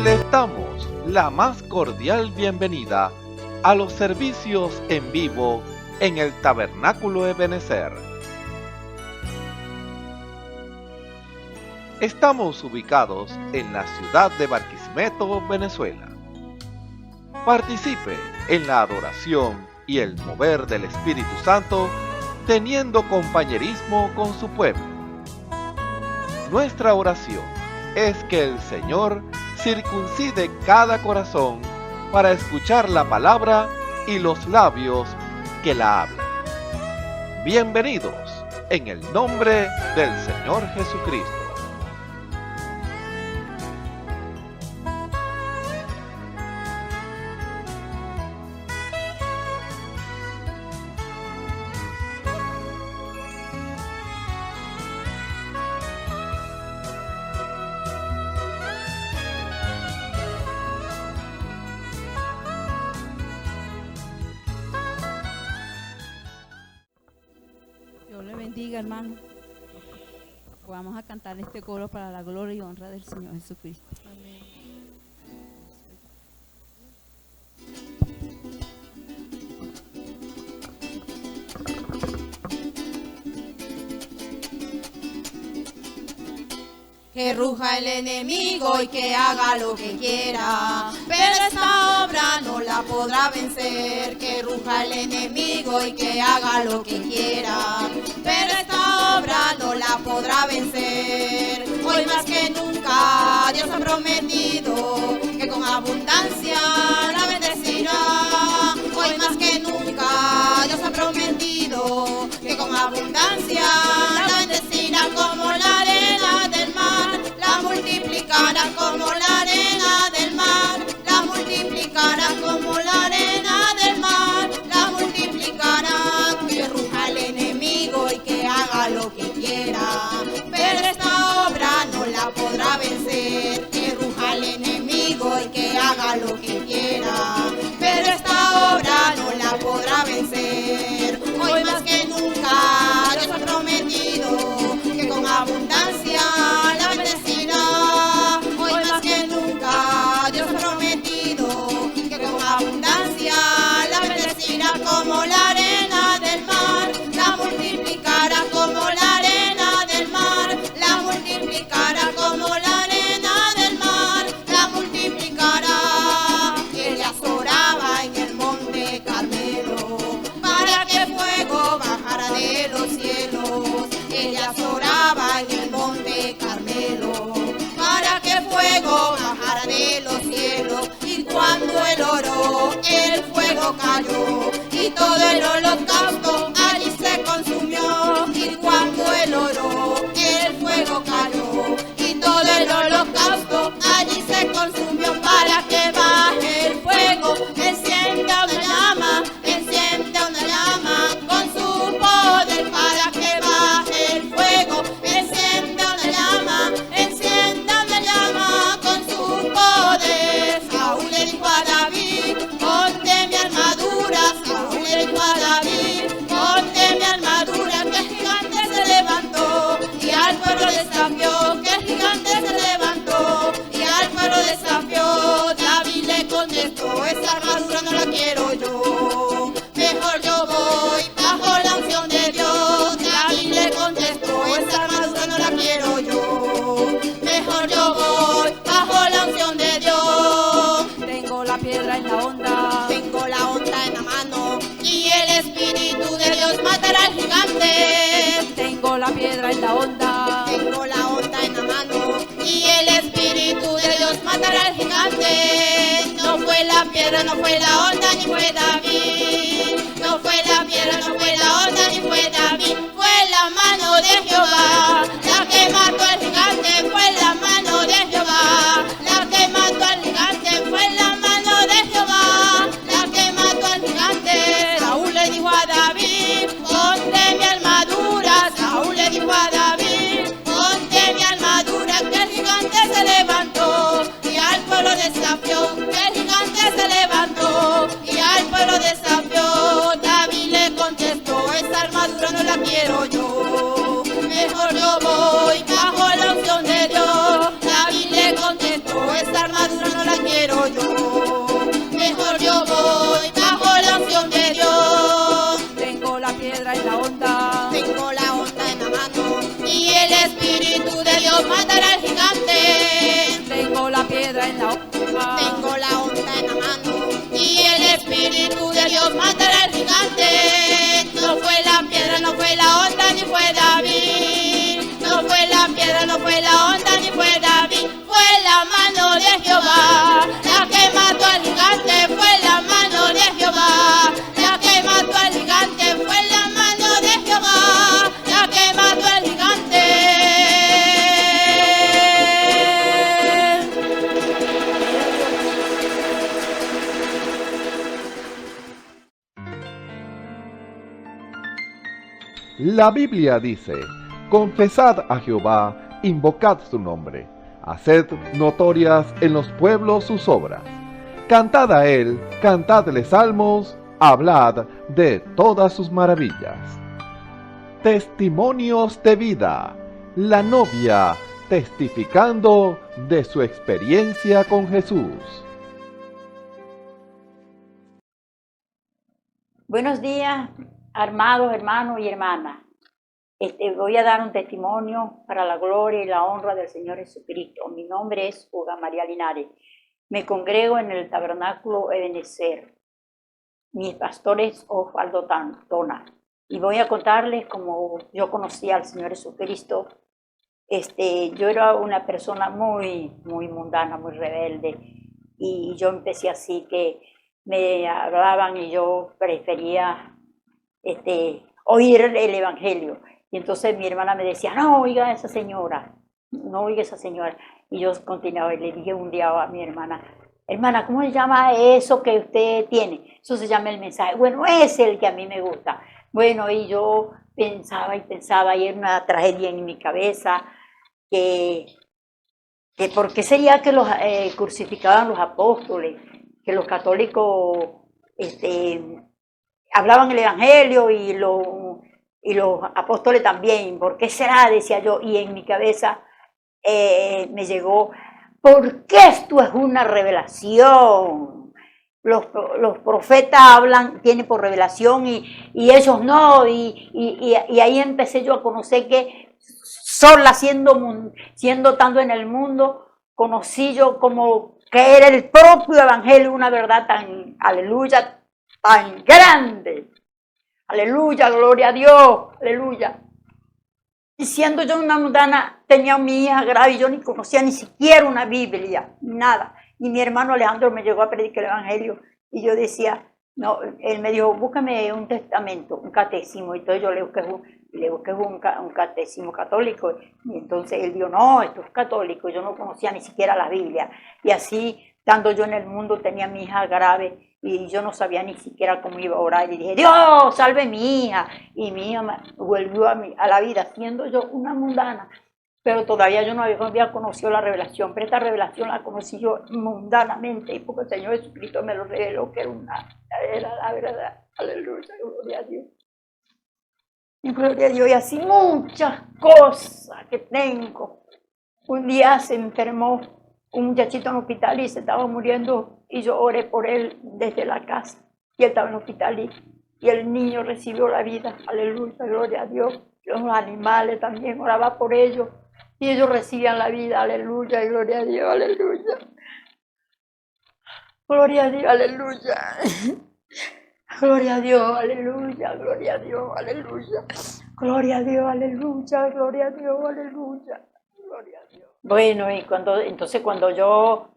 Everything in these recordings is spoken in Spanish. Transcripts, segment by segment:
Les damos la más cordial bienvenida a los servicios en vivo en el Tabernáculo Ebenezer. Estamos ubicados en la ciudad de Barquisimeto, Venezuela. Participe en la adoración y el mover del Espíritu Santo, teniendo compañerismo con su pueblo. Nuestra oración es que el Señor circuncide cada corazón para escuchar la palabra y los labios que la hablan. Bienvenidos en el nombre del Señor Jesucristo. Hermano, vamos a cantar este coro para la gloria y honra del Señor Jesucristo. Amén. Que ruja el enemigo y que haga lo que quiera, pero esta obra no la podrá vencer. Que ruja el enemigo y que haga lo que quiera, pero esta obra no la podrá vencer. Hoy más que nunca Dios ha prometido que con abundancia la bendecirá. Hoy más que nunca Dios ha prometido que con abundancia la bendecirá, como la arena del mar, la multiplicará como la arena del mar, la multiplicará como la arena del mar, la multiplicará. Que ruja el enemigo y que haga lo que quiera, pero esta obra no la podrá vencer. Que ruja el enemigo y que haga lo que quiera, pero esta obra no la podrá vencer. Hoy más que nunca Dios ha prometido que con abundancia la bendecirá. Hoy más que nunca Dios ha prometido que con abundancia la bendecirá, como la arena del mar, la multiplicará como la arena del mar, la multiplicará como la arena del mar, la multiplicará. Elías oraba en el monte Carmelo para que fuego bajara de los cielos. Elías oraba en el monte Carmelo para que fuego bajara de los cielos. Y cuando él oró, el fuego cayó y todo el holocausto allí se consumió. Y cuando él oró, el fuego cayó y todo el holocausto allí se consumió. Para que baje el fuego, enciende una llama, enciende una llama con su poder. Para que baje el fuego, enciende una llama, enciende una llama con su poder. Saúl le dijo a David, ponte mi armadura. Saúl le dijo a David, ponte mi armadura. Que el gigante se levantó y al pueblo desafió. Que el gigante se levantó y al pueblo desafió. David le contestó, esa armadura no la quiero yo, mejor yo voy bajo la unción de Dios. David le contestó, esa armadura no la quiero yo, mejor yo voy bajo la unción de Dios. Tengo la piedra en la onda, tengo la onda en la mano, y el Espíritu de Dios matará al gigante. tengo la piedra en la onda, Tengo la onda en la mano, y el Espíritu de Dios matará al gigante. No fue la piedra, no fue la onda, ni fue David. No fue la piedra, no fue la onda, ni fue David. Fue la mano de Jehová la que mató al gigante. Fue la mano de Jehová la que mató al gigante. Fue la mano de Jehová la que mató al gigante. Saúl le dijo a David, ponte mi armadura. Saúl le dijo a David, ponte mi armadura. Que el gigante se levantó y al pueblo desafió. Que el gigante se levantó y al pueblo desafió. David le contestó, esa armadura no la quiero yo, mejor yo voy yo. Mejor yo voy bajo la unción de Dios. Tengo la piedra en la onda. Tengo la onda en la mano y el Espíritu de Dios matará al gigante. Tengo la piedra en la onda. Tengo la onda en la mano y el Espíritu de Dios matará al gigante. No fue la piedra, no fue la onda, ni fue David. No fue la piedra, no fue la onda, ni fue David. Fue la mano de Jehová la que mató al gigante. Fue la mano de Jehová la que mató al gigante. Fue la mano de Jehová la que mató al gigante. La Biblia dice: confesad a Jehová, invocad su nombre, haced notorias en los pueblos sus obras. Cantad a él, cantadle salmos, hablad de todas sus maravillas. Testimonios de vida. La novia testificando de su experiencia con Jesús. Buenos días, amados hermanos y hermanas. Voy a dar un testimonio para la gloria y la honra del Señor Jesucristo. Mi nombre es Olga María Linares. Me congrego en el Tabernáculo Ebenezer. Mi pastor es Osvaldo Tona. Y voy a contarles cómo yo conocí al Señor Jesucristo. Yo era una persona muy mundana, muy rebelde. Y yo empecé así que me hablaban y yo prefería oír el Evangelio. Y entonces mi hermana me decía, no oiga a esa señora, no oiga a esa señora. Y yo continuaba y le dije un día a mi hermana, hermana, ¿cómo se llama eso que usted tiene? Eso se llama el mensaje. Bueno, es el que a mí me gusta. Bueno, y yo pensaba y era una tragedia en mi cabeza, que ¿por qué sería que los crucificaban los apóstoles? Que los católicos hablaban el Evangelio y los apóstoles también. ¿Por qué será? Decía yo, y en mi cabeza me llegó, porque esto es una revelación. Los profetas tienen por revelación y ellos no, y ahí empecé yo a conocer que sola siendo tanto en el mundo, conocí yo como que era el propio Evangelio, una verdad tan, aleluya, tan grande. Aleluya, gloria a Dios, aleluya. Y siendo yo una mundana, tenía a mi hija grave y yo ni conocía ni siquiera una Biblia, nada. Y mi hermano Alejandro me llegó a predicar el Evangelio y yo decía, no, él me dijo, búscame un testamento, un catecismo. Y entonces yo le busqué un catecismo católico. Y entonces él dijo, no, esto es católico. Yo no conocía ni siquiera la Biblia. Y así, estando yo en el mundo, tenía a mi hija grave y yo no sabía ni siquiera cómo iba a orar. Y dije, Dios, salve mi hija. Y mi hija volvió a la vida, siendo yo una mundana. Pero todavía yo no había conocido la revelación, pero esta revelación la conocí yo mundanamente, y porque el Señor Jesucristo me lo reveló, que era la verdad. Aleluya, gloria a Dios. Y gloria a Dios, y así muchas cosas que tengo. Un día se enfermó un muchachito en el hospital y se estaba muriendo, y yo oré por él desde la casa, y él estaba en el hospital, y el niño recibió la vida. Aleluya, gloria a Dios. Los animales también oraba por ellos. Y ellos recibían la vida, aleluya, gloria a Dios, aleluya. Gloria a Dios, aleluya. Gloria a Dios, aleluya, gloria a Dios, aleluya. Gloria a Dios, aleluya, gloria a Dios, aleluya. Gloria a Dios. Bueno, y cuando yo,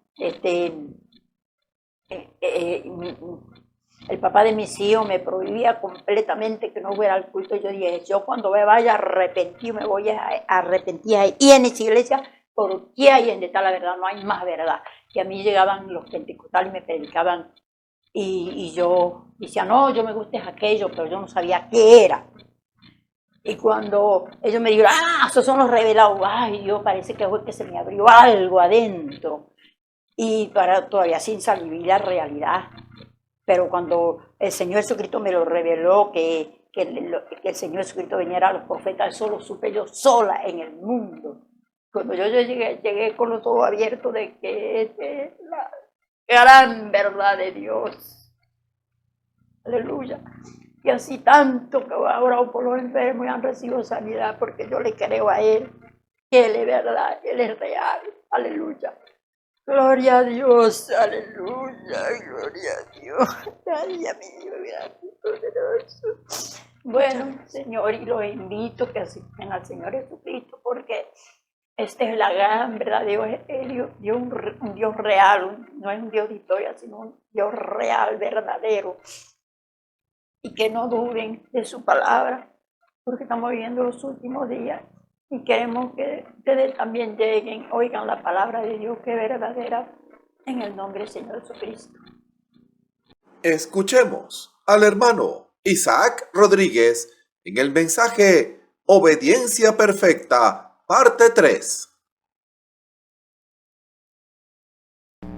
el papá de mis hijos me prohibía completamente que no fuera al culto. Yo dije, yo cuando me vaya a arrepentir, me voy a arrepentir ahí. Y en esa iglesia, porque ahí donde está la verdad, no hay más verdad. Y a mí llegaban los pentecostales y me predicaban. Y yo decía, no, yo me gusta aquello, pero yo no sabía qué era. Y cuando ellos me dijeron, esos son los revelados, ay, yo parece que fue que se me abrió algo adentro. Y todavía sin salir la realidad. Pero cuando el Señor Jesucristo me lo reveló, que el Señor Jesucristo viniera a los profetas, eso lo supe yo sola en el mundo. Cuando yo llegué con los ojos abiertos de que gran verdad de Dios. Aleluya. Y así tanto que ha orado por los enfermos y han recibido sanidad, porque yo le creo a Él, que Él es verdad, Él es real. Aleluya. Gloria a Dios, aleluya, gloria a Dios. Ay, amigo, gracias, poderoso. Bueno, Señor, y los invito que asisten al Señor Jesucristo, porque esta es la gran verdad. Dios es un Dios real, no es un Dios de historia, sino un Dios real, verdadero. Y que no duden de su palabra, porque estamos viviendo los últimos días y queremos que ustedes también lleguen, oigan la palabra de Dios que es verdadera, en el nombre del Señor Jesucristo. Escuchemos al hermano Isaac Rodríguez en el mensaje Obediencia Perfecta, parte 3.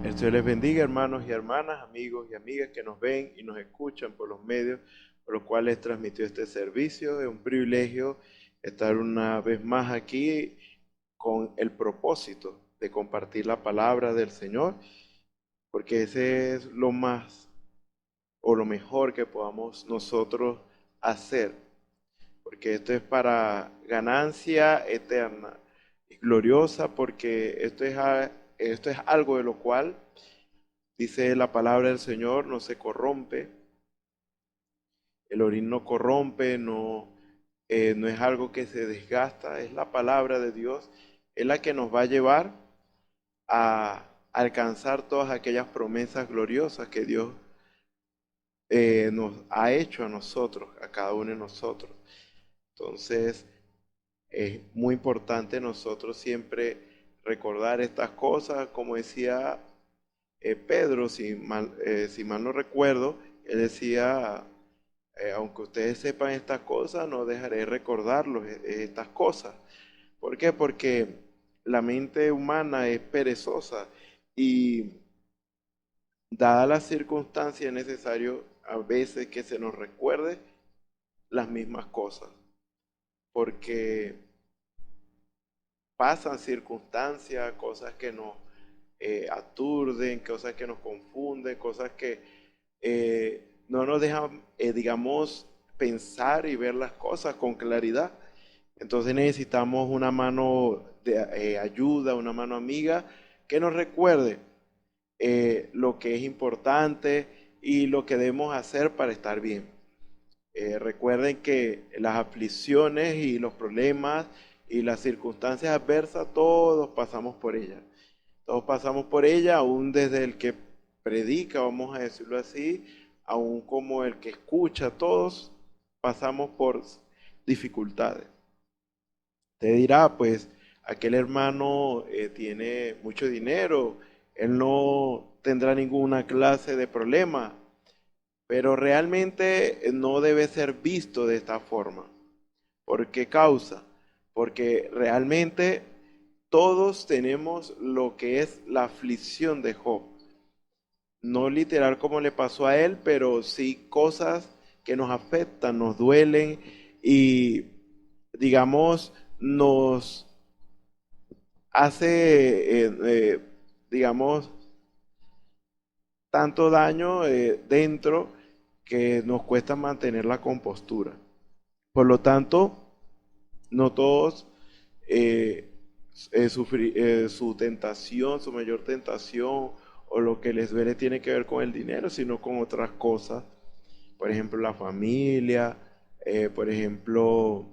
El Señor les bendiga, hermanos y hermanas, amigos y amigas que nos ven y nos escuchan por los medios por los cuales transmitió este servicio. Es un privilegio estar una vez más aquí con el propósito de compartir la palabra del Señor, porque ese es lo más o lo mejor que podamos nosotros hacer, porque esto es para ganancia eterna y gloriosa, porque esto es algo de lo cual dice la palabra del Señor, no se corrompe. El orín no corrompe, no es algo que se desgasta, es la palabra de Dios, es la que nos va a llevar a alcanzar todas aquellas promesas gloriosas que Dios nos ha hecho a nosotros, a cada uno de nosotros. Entonces, es muy importante nosotros siempre recordar estas cosas, como decía Pedro, si mal no recuerdo, él decía, aunque ustedes sepan estas cosas, no dejaré de recordarlos estas cosas. ¿Por qué? Porque la mente humana es perezosa y dadas las circunstancias es necesario a veces que se nos recuerde las mismas cosas, porque pasan circunstancias, cosas que nos aturden, cosas que nos confunden, cosas que no nos dejan, digamos, pensar y ver las cosas con claridad. Entonces necesitamos una mano de ayuda, una mano amiga que nos recuerde lo que es importante y lo que debemos hacer para estar bien. Recuerden que las aflicciones y los problemas y las circunstancias adversas, todos pasamos por ellas. Todos pasamos por ella, aún desde el que predica, vamos a decirlo así, aún como el que escucha, todos pasamos por dificultades. Te dirá, pues, aquel hermano tiene mucho dinero, él no tendrá ninguna clase de problema, pero realmente no debe ser visto de esta forma. ¿Por qué causa? Porque realmente todos tenemos lo que es la aflicción de Job. No literal como le pasó a él, pero sí cosas que nos afectan, nos duelen y, digamos, nos hace, digamos, tanto daño dentro que nos cuesta mantener la compostura. Por lo tanto, no todos su tentación, su mayor tentación o lo que les duele tiene que ver con el dinero, sino con otras cosas. Por ejemplo, la familia, por ejemplo,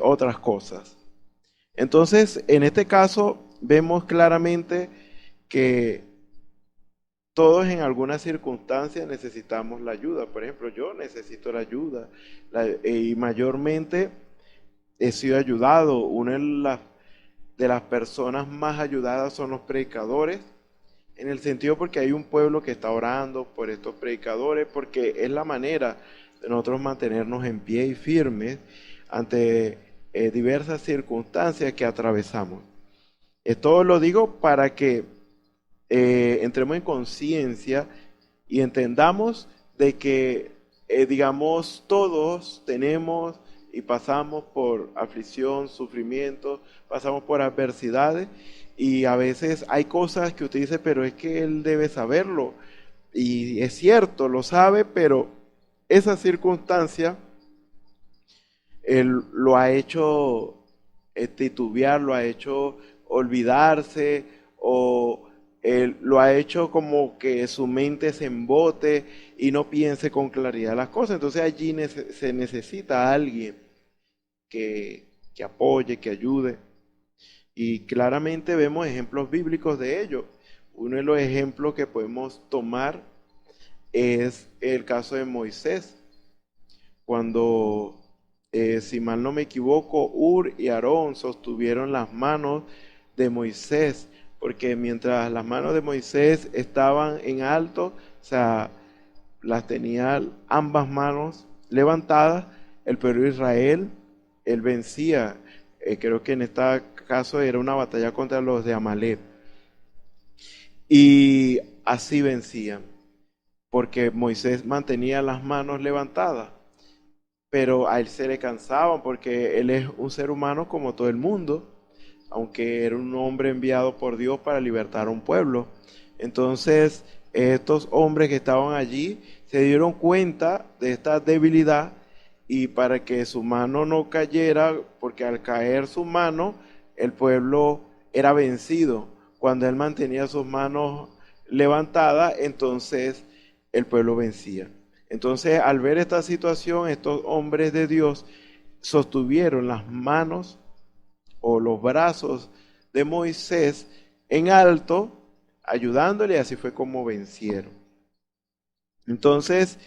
otras cosas. Entonces, en este caso, vemos claramente que todos en alguna circunstancia necesitamos la ayuda. Por ejemplo, yo necesito la ayuda y mayormente he sido ayudado. Una de las personas más ayudadas son los predicadores, en el sentido porque hay un pueblo que está orando por estos predicadores, porque es la manera de nosotros mantenernos en pie y firmes ante diversas circunstancias que atravesamos. Esto lo digo para que entremos en conciencia y entendamos de que, digamos, todos tenemos y pasamos por aflicción, sufrimiento, pasamos por adversidades Y a veces hay cosas que usted dice, pero es que él debe saberlo. Y es cierto, lo sabe, pero esa circunstancia él lo ha hecho titubear, lo ha hecho olvidarse, o él lo ha hecho como que su mente se embote y no piense con claridad las cosas. Entonces allí se necesita alguien que apoye, que ayude. Y claramente vemos ejemplos bíblicos de ello. Uno de los ejemplos que podemos tomar es el caso de Moisés, cuando, si mal no me equivoco, Hur y Aarón sostuvieron las manos de Moisés, porque mientras las manos de Moisés estaban en alto, o sea, las tenía ambas manos levantadas, el pueblo de Israel, él vencía. Creo que en este caso era una batalla contra los de Amalek. Y así vencían, porque Moisés mantenía las manos levantadas, pero a él se le cansaban porque él es un ser humano como todo el mundo, aunque era un hombre enviado por Dios para libertar a un pueblo. Entonces, estos hombres que estaban allí se dieron cuenta de esta debilidad, y para que su mano no cayera, porque al caer su mano, el pueblo era vencido. Cuando él mantenía sus manos levantadas, entonces el pueblo vencía. Entonces, al ver esta situación, estos hombres de Dios sostuvieron las manos o los brazos de Moisés en alto, ayudándole, y así fue como vencieron. Entonces,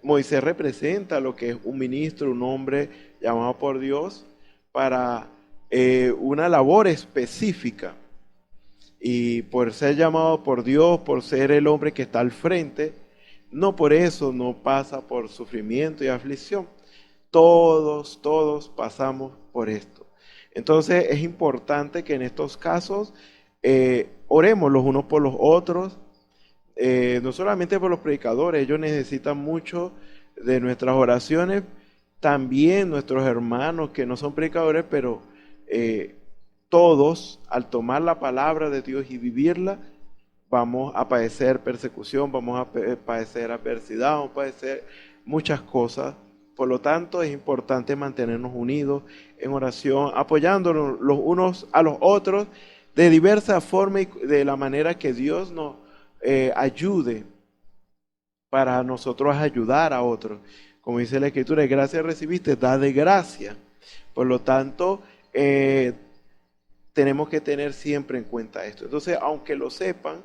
Moisés representa lo que es un ministro, un hombre llamado por Dios para una labor específica. Y por ser llamado por Dios, por ser el hombre que está al frente, no por eso no pasa por sufrimiento y aflicción. Todos pasamos por esto. Entonces es importante que en estos casos oremos los unos por los otros, no solamente por los predicadores. Ellos necesitan mucho de nuestras oraciones, también nuestros hermanos que no son predicadores, pero todos, al tomar la palabra de Dios y vivirla, vamos a padecer persecución, vamos a padecer adversidad, vamos a padecer muchas cosas. Por lo tanto, es importante mantenernos unidos en oración, apoyándonos los unos a los otros de diversas formas y de la manera que Dios nos ayude para nosotros ayudar a otros. Como dice la Escritura, de gracia recibiste, da de gracia. Por lo tanto, tenemos que tener siempre en cuenta esto. Entonces, aunque lo sepan,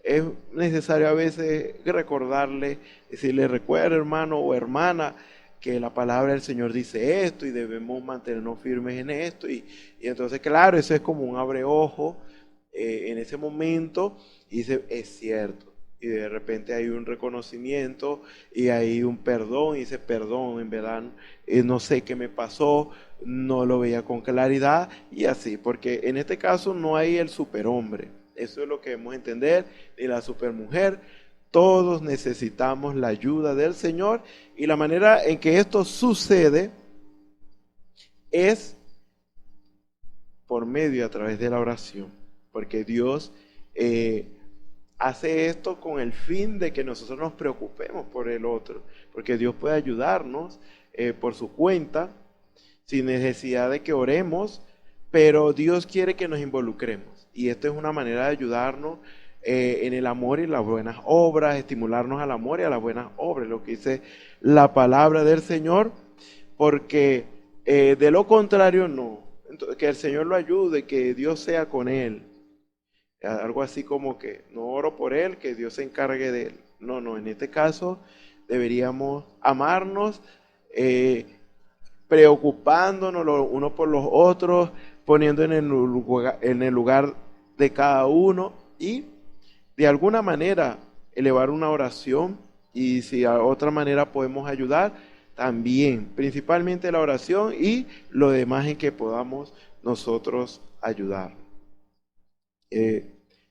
es necesario a veces recordarle, decirle, recuerda, hermano o hermana, que la palabra del Señor dice esto y debemos mantenernos firmes en esto. Y entonces, claro, eso es como un abreojo en ese momento, y dice, es cierto. Y de repente hay un reconocimiento y hay un perdón, y dice, perdón, en verdad no sé qué me pasó, no lo veía con claridad, y así, porque en este caso no hay el superhombre, eso es lo que debemos entender, ni la supermujer. Todos necesitamos la ayuda del Señor, y la manera en que esto sucede es por medio, a través de la oración, porque Dios hace esto con el fin de que nosotros nos preocupemos por el otro, porque Dios puede ayudarnos por su cuenta, sin necesidad de que oremos, pero Dios quiere que nos involucremos, y esto es una manera de ayudarnos en el amor y las buenas obras, estimularnos al amor y a las buenas obras, lo que dice la palabra del Señor, porque de lo contrario no. Entonces, que el Señor lo ayude, que Dios sea con él. Algo así como que no oro por él, que Dios se encargue de él. No, en este caso deberíamos amarnos, preocupándonos los unos por los otros, poniendo en el lugar de cada uno, y de alguna manera elevar una oración, y si de otra manera podemos ayudar, también, principalmente la oración y lo demás en que podamos nosotros ayudar.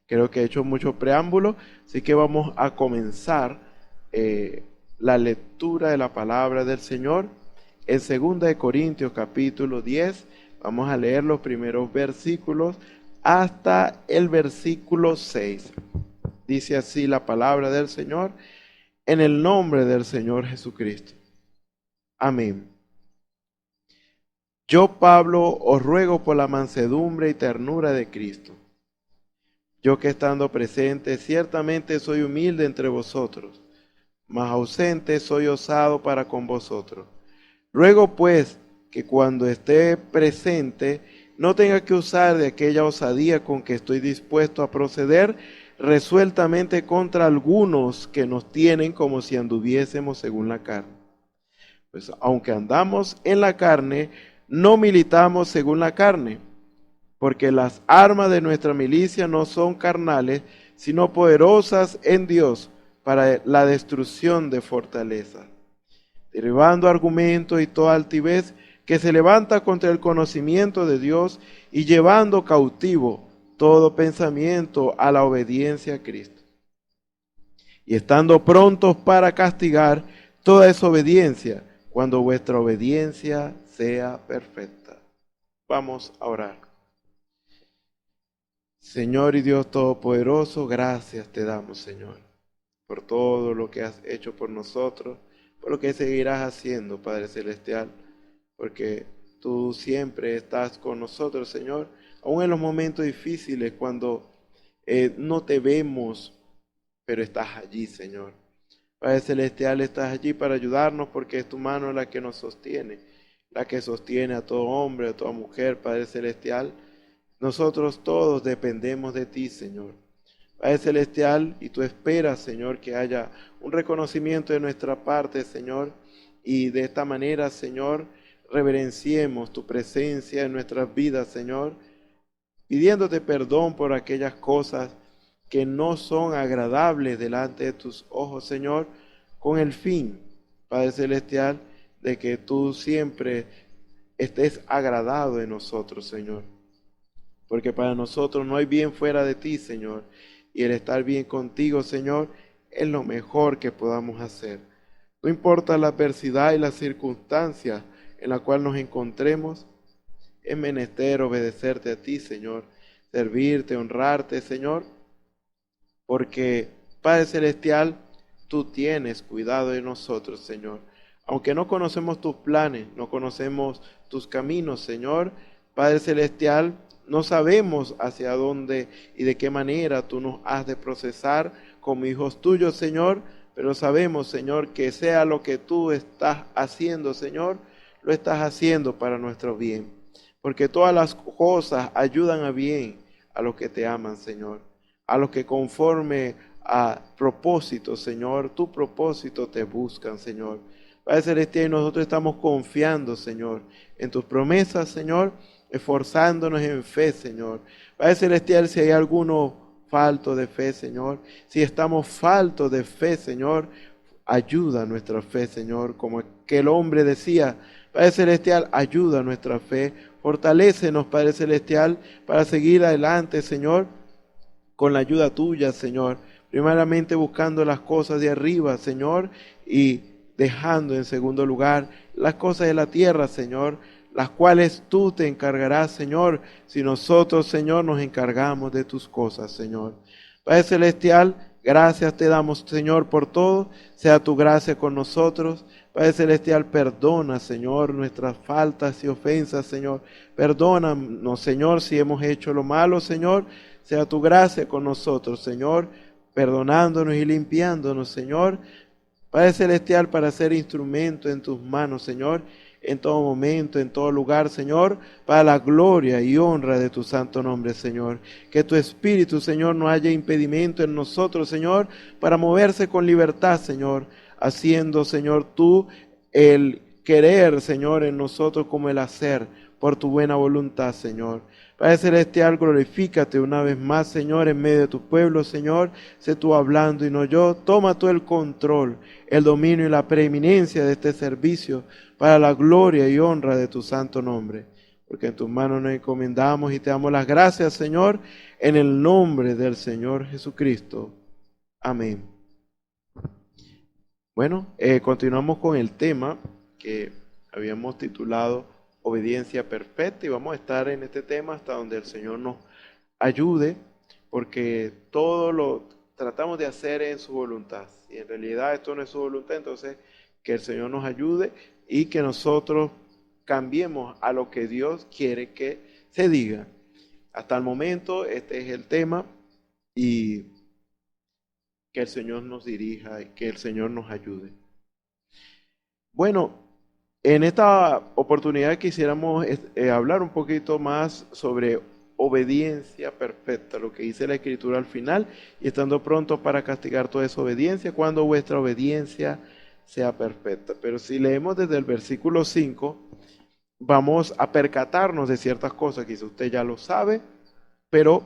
Creo que he hecho mucho preámbulo, así que vamos a comenzar la lectura de la palabra del Señor en 2 Corintios capítulo 10. Vamos a leer los primeros versículos hasta el versículo 6. Dice así la palabra del Señor, en el nombre del Señor Jesucristo. Amén. Yo, Pablo, os ruego por la mansedumbre y ternura de Cristo. Yo que estando presente, ciertamente soy humilde entre vosotros, mas ausente soy osado para con vosotros. Ruego pues que cuando esté presente no tenga que usar de aquella osadía con que estoy dispuesto a proceder resueltamente contra algunos que nos tienen como si anduviésemos según la carne. Pues aunque andamos en la carne, no militamos según la carne, porque las armas de nuestra milicia no son carnales, sino poderosas en Dios para la destrucción de fortalezas, derribando argumentos y toda altivez que se levanta contra el conocimiento de Dios y llevando cautivo todo pensamiento a la obediencia a Cristo. Y estando prontos para castigar toda desobediencia, cuando vuestra obediencia sea perfecta. Vamos a orar. Señor y Dios Todopoderoso, gracias te damos, Señor, por todo lo que has hecho por nosotros, por lo que seguirás haciendo, Padre Celestial, porque tú siempre estás con nosotros, Señor, aún en los momentos difíciles, cuando no te vemos, pero estás allí, Señor. Padre Celestial, estás allí para ayudarnos, porque es tu mano la que nos sostiene, la que sostiene a todo hombre, a toda mujer, Padre Celestial. Nosotros todos dependemos de ti, Señor. Padre Celestial, y tú esperas, Señor, que haya un reconocimiento de nuestra parte, Señor, y de esta manera, Señor, reverenciemos tu presencia en nuestras vidas, Señor, pidiéndote perdón por aquellas cosas que no son agradables delante de tus ojos, Señor, con el fin, Padre Celestial, de que tú siempre estés agradado de nosotros, Señor. Porque para nosotros no hay bien fuera de ti, Señor, y el estar bien contigo, Señor, es lo mejor que podamos hacer. No importa la adversidad y las circunstancias en la cual nos encontremos, es menester obedecerte a ti, Señor, servirte, honrarte, Señor, porque, Padre Celestial, tú tienes cuidado de nosotros, Señor. Aunque no conocemos tus planes, no conocemos tus caminos, Señor, Padre Celestial, no sabemos hacia dónde y de qué manera tú nos has de procesar como hijos tuyos, Señor, pero sabemos, Señor, que sea lo que tú estás haciendo, Señor, lo estás haciendo para nuestro bien. Porque todas las cosas ayudan a bien a los que te aman, Señor, a los que conforme a propósito, Señor, tu propósito te buscan, Señor. Padre Celestial, nosotros estamos confiando, Señor, en tus promesas, Señor, esforzándonos en fe, Señor. Padre Celestial, si hay alguno falto de fe, Señor, si estamos faltos de fe, Señor, ayuda nuestra fe, Señor, como aquel hombre decía. Padre Celestial, ayuda nuestra fe, fortalécenos, Padre Celestial, para seguir adelante, Señor, con la ayuda tuya, Señor, primeramente buscando las cosas de arriba, Señor, y dejando en segundo lugar las cosas de la tierra, Señor, las cuales tú te encargarás, Señor, si nosotros, Señor, nos encargamos de tus cosas, Señor. Padre Celestial, gracias te damos, Señor, por todo. Sea tu gracia con nosotros. Padre Celestial, perdona, Señor, nuestras faltas y ofensas, Señor. Perdónanos, Señor, si hemos hecho lo malo, Señor. Sea tu gracia con nosotros, Señor, perdonándonos y limpiándonos, Señor. Padre Celestial, para ser instrumento en tus manos, Señor, en todo momento, en todo lugar, Señor, para la gloria y honra de tu santo nombre, Señor. Que tu Espíritu, Señor, no haya impedimento en nosotros, Señor, para moverse con libertad, Señor, haciendo, Señor, tú el querer, Señor, en nosotros como el hacer, por tu buena voluntad, Señor. Padre Celestial, glorifícate una vez más, Señor, en medio de tu pueblo, Señor. Sé tú hablando y no yo. Toma tú el control, el dominio y la preeminencia de este servicio para la gloria y honra de tu santo nombre. Porque en tus manos nos encomendamos y te damos las gracias, Señor, en el nombre del Señor Jesucristo. Amén. Bueno, continuamos con el tema que habíamos titulado Obediencia Perfecta, y vamos a estar en este tema hasta donde el Señor nos ayude, porque todo lo tratamos de hacer en su voluntad. Y en realidad esto no es su voluntad, entonces que el Señor nos ayude y que nosotros cambiemos a lo que Dios quiere que se diga. Hasta el momento este es el tema y que el Señor nos dirija y que el Señor nos ayude. Bueno, en esta oportunidad quisiéramos hablar un poquito más sobre obediencia perfecta, lo que dice la Escritura al final, y estando prontos para castigar toda desobediencia cuando vuestra obediencia sea perfecta. Pero si leemos desde el versículo 5, vamos a percatarnos de ciertas cosas, quizá usted ya lo sabe, pero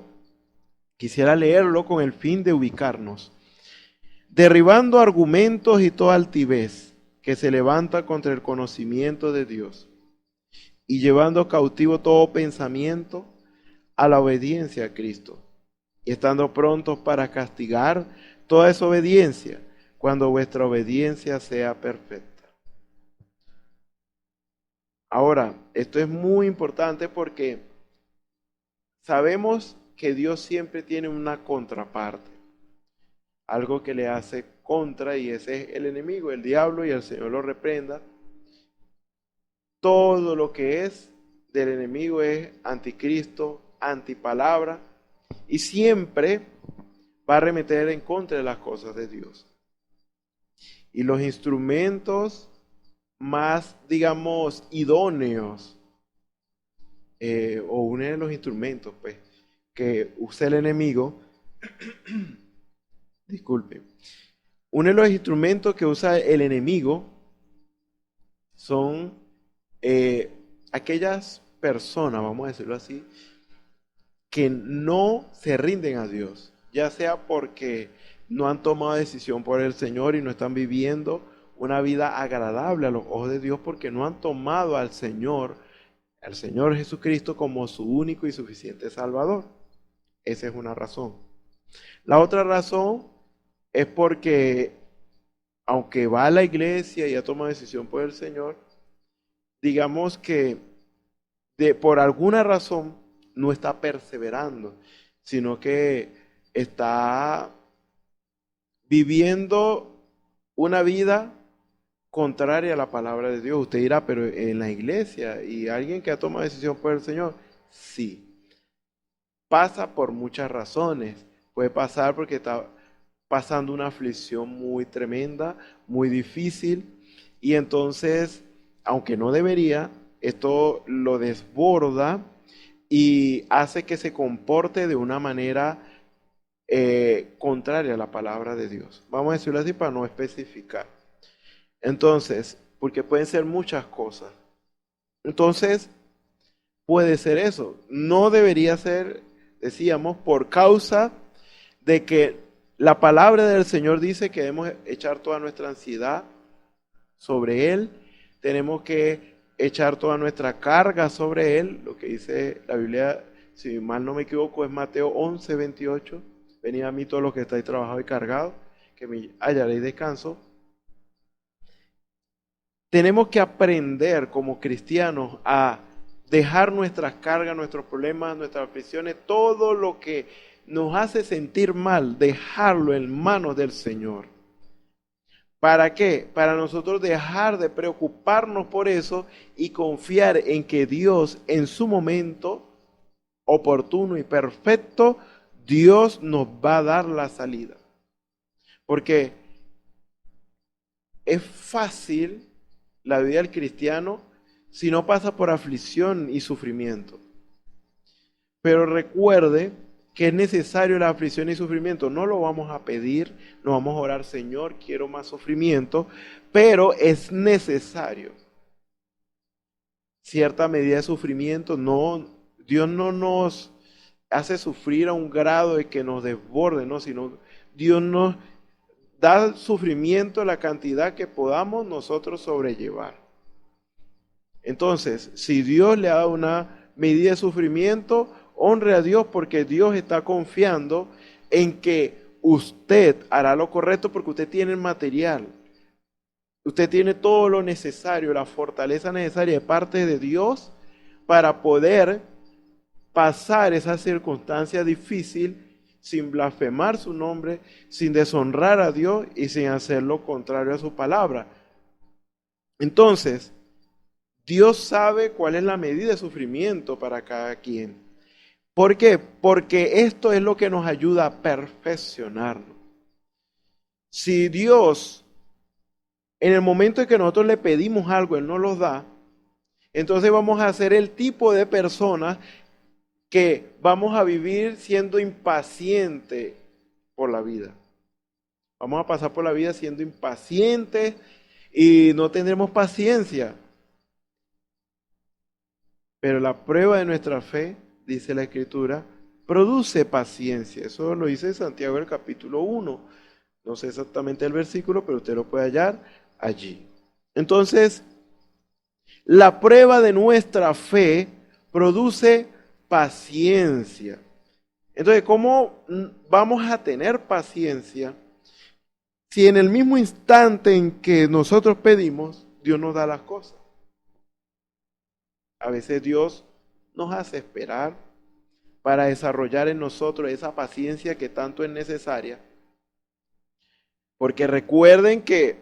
quisiera leerlo con el fin de ubicarnos. Derribando argumentos y toda altivez que se levanta contra el conocimiento de Dios, y llevando cautivo todo pensamiento a la obediencia a Cristo, y estando prontos para castigar toda desobediencia cuando vuestra obediencia sea perfecta. Ahora, esto es muy importante porque sabemos que Dios siempre tiene una contraparte, algo que le hace contra, y ese es el enemigo, el diablo, y el Señor lo reprenda. Todo lo que es del enemigo es anticristo, antipalabra, y siempre va a arremeter en contra de las cosas de Dios. Y los instrumentos más, digamos, idóneos, o uno de los instrumentos, pues, que usa el enemigo, disculpe, uno de los instrumentos que usa el enemigo son aquellas personas, vamos a decirlo así, que no se rinden a Dios, ya sea porque no han tomado decisión por el Señor y no están viviendo una vida agradable a los ojos de Dios, porque no han tomado al Señor Jesucristo como su único y suficiente Salvador. Esa es una razón. La otra razón es porque, aunque va a la iglesia y ha tomado decisión por el Señor, digamos que por alguna razón no está perseverando, sino que está viviendo una vida contraria a la palabra de Dios. Usted dirá, pero en la iglesia y alguien que ha tomado decisión por el Señor, sí. Pasa por muchas razones. Puede pasar porque está pasando una aflicción muy tremenda, muy difícil, y entonces, aunque no debería, esto lo desborda y hace que se comporte de una manera contraria a la palabra de Dios. Vamos a decirlo así para no especificar. Entonces, porque pueden ser muchas cosas. Entonces, puede ser eso. No debería ser, decíamos, por causa de que la palabra del Señor dice que debemos echar toda nuestra ansiedad sobre Él. Tenemos que echar toda nuestra carga sobre Él. Lo que dice la Biblia, si mal no me equivoco, es Mateo 11:28. Venid a mí todos los que estáis trabajados y cargados, que me hallaréis descanso. Tenemos que aprender como cristianos a dejar nuestras cargas, nuestros problemas, nuestras aflicciones, todo lo que nos hace sentir mal, dejarlo en manos del Señor. ¿Para qué? Para nosotros dejar de preocuparnos por eso y confiar en que Dios, en su momento oportuno y perfecto, Dios nos va a dar la salida. Porque es fácil la vida del cristiano si no pasa por aflicción y sufrimiento. Pero recuerde que es necesario la aflicción y sufrimiento. No lo vamos a pedir, no vamos a orar, Señor, quiero más sufrimiento, pero es necesario cierta medida de sufrimiento. No, Dios no nos hace sufrir a un grado de que nos desborde, ¿no? Sino Dios nos da sufrimiento la cantidad que podamos nosotros sobrellevar. Entonces, si Dios le ha dado una medida de sufrimiento, honre a Dios, porque Dios está confiando en que usted hará lo correcto, porque usted tiene el material. Usted tiene todo lo necesario, la fortaleza necesaria de parte de Dios para poder pasar esa circunstancia difícil sin blasfemar su nombre, sin deshonrar a Dios y sin hacer lo contrario a su palabra. Entonces, Dios sabe cuál es la medida de sufrimiento para cada quien. ¿Por qué? Porque esto es lo que nos ayuda a perfeccionarnos. Si Dios, en el momento en que nosotros le pedimos algo, Él nos lo da, entonces vamos a ser el tipo de personas que vamos a vivir siendo impacientes por la vida. Vamos a pasar por la vida siendo impacientes y no tendremos paciencia. Pero la prueba de nuestra fe, dice la Escritura, produce paciencia. Eso lo dice Santiago en el capítulo 1. No sé exactamente el versículo, pero usted lo puede hallar allí. Entonces, la prueba de nuestra fe produce paciencia. Entonces, ¿cómo vamos a tener paciencia si en el mismo instante en que nosotros pedimos, Dios nos da las cosas? A veces Dios nos hace esperar para desarrollar en nosotros esa paciencia que tanto es necesaria. Porque recuerden que,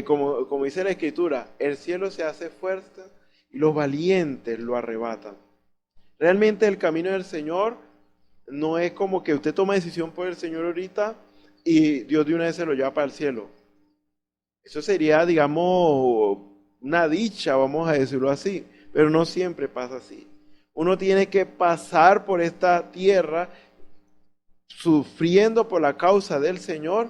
como dice la Escritura, el cielo se hace fuerte y los valientes lo arrebatan. Realmente el camino del Señor no es como que usted toma decisión por el Señor ahorita y Dios de una vez se lo lleva para el cielo. Eso sería, digamos, una dicha, vamos a decirlo así, pero no siempre pasa así. Uno tiene que pasar por esta tierra sufriendo por la causa del Señor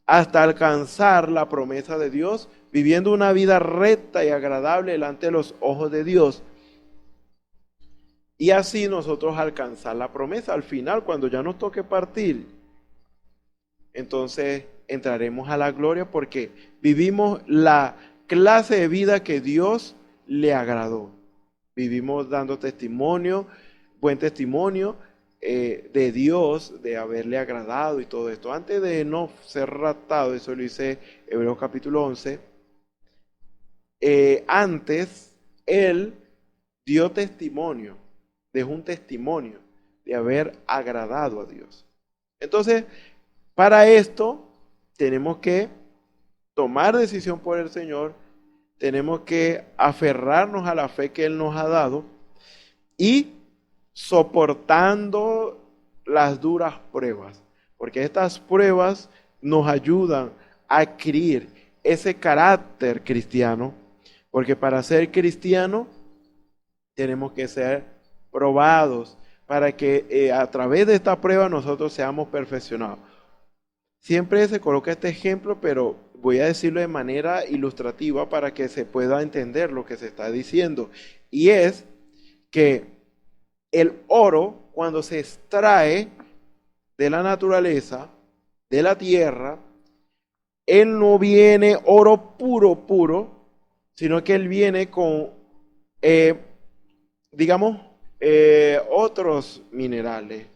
hasta alcanzar la promesa de Dios, viviendo una vida recta y agradable delante de los ojos de Dios. Y así nosotros alcanzar la promesa. Al final, cuando ya nos toque partir, entonces entraremos a la gloria porque vivimos la clase de vida que Dios le agradó. Vivimos dando testimonio, buen testimonio de Dios, de haberle agradado y todo esto. Antes de no ser raptado, eso lo dice Hebreos capítulo 11, antes Él dio testimonio, dejó un testimonio de haber agradado a Dios. Entonces, para esto tenemos que tomar decisión por el Señor, tenemos que aferrarnos a la fe que Él nos ha dado y soportando las duras pruebas, porque estas pruebas nos ayudan a adquirir ese carácter cristiano, porque para ser cristiano tenemos que ser probados para que a través de esta prueba nosotros seamos perfeccionados. Siempre se coloca este ejemplo, pero voy a decirlo de manera ilustrativa para que se pueda entender lo que se está diciendo. Y es que el oro, cuando se extrae de la naturaleza, de la tierra, él no viene oro puro, sino que él viene con, otros minerales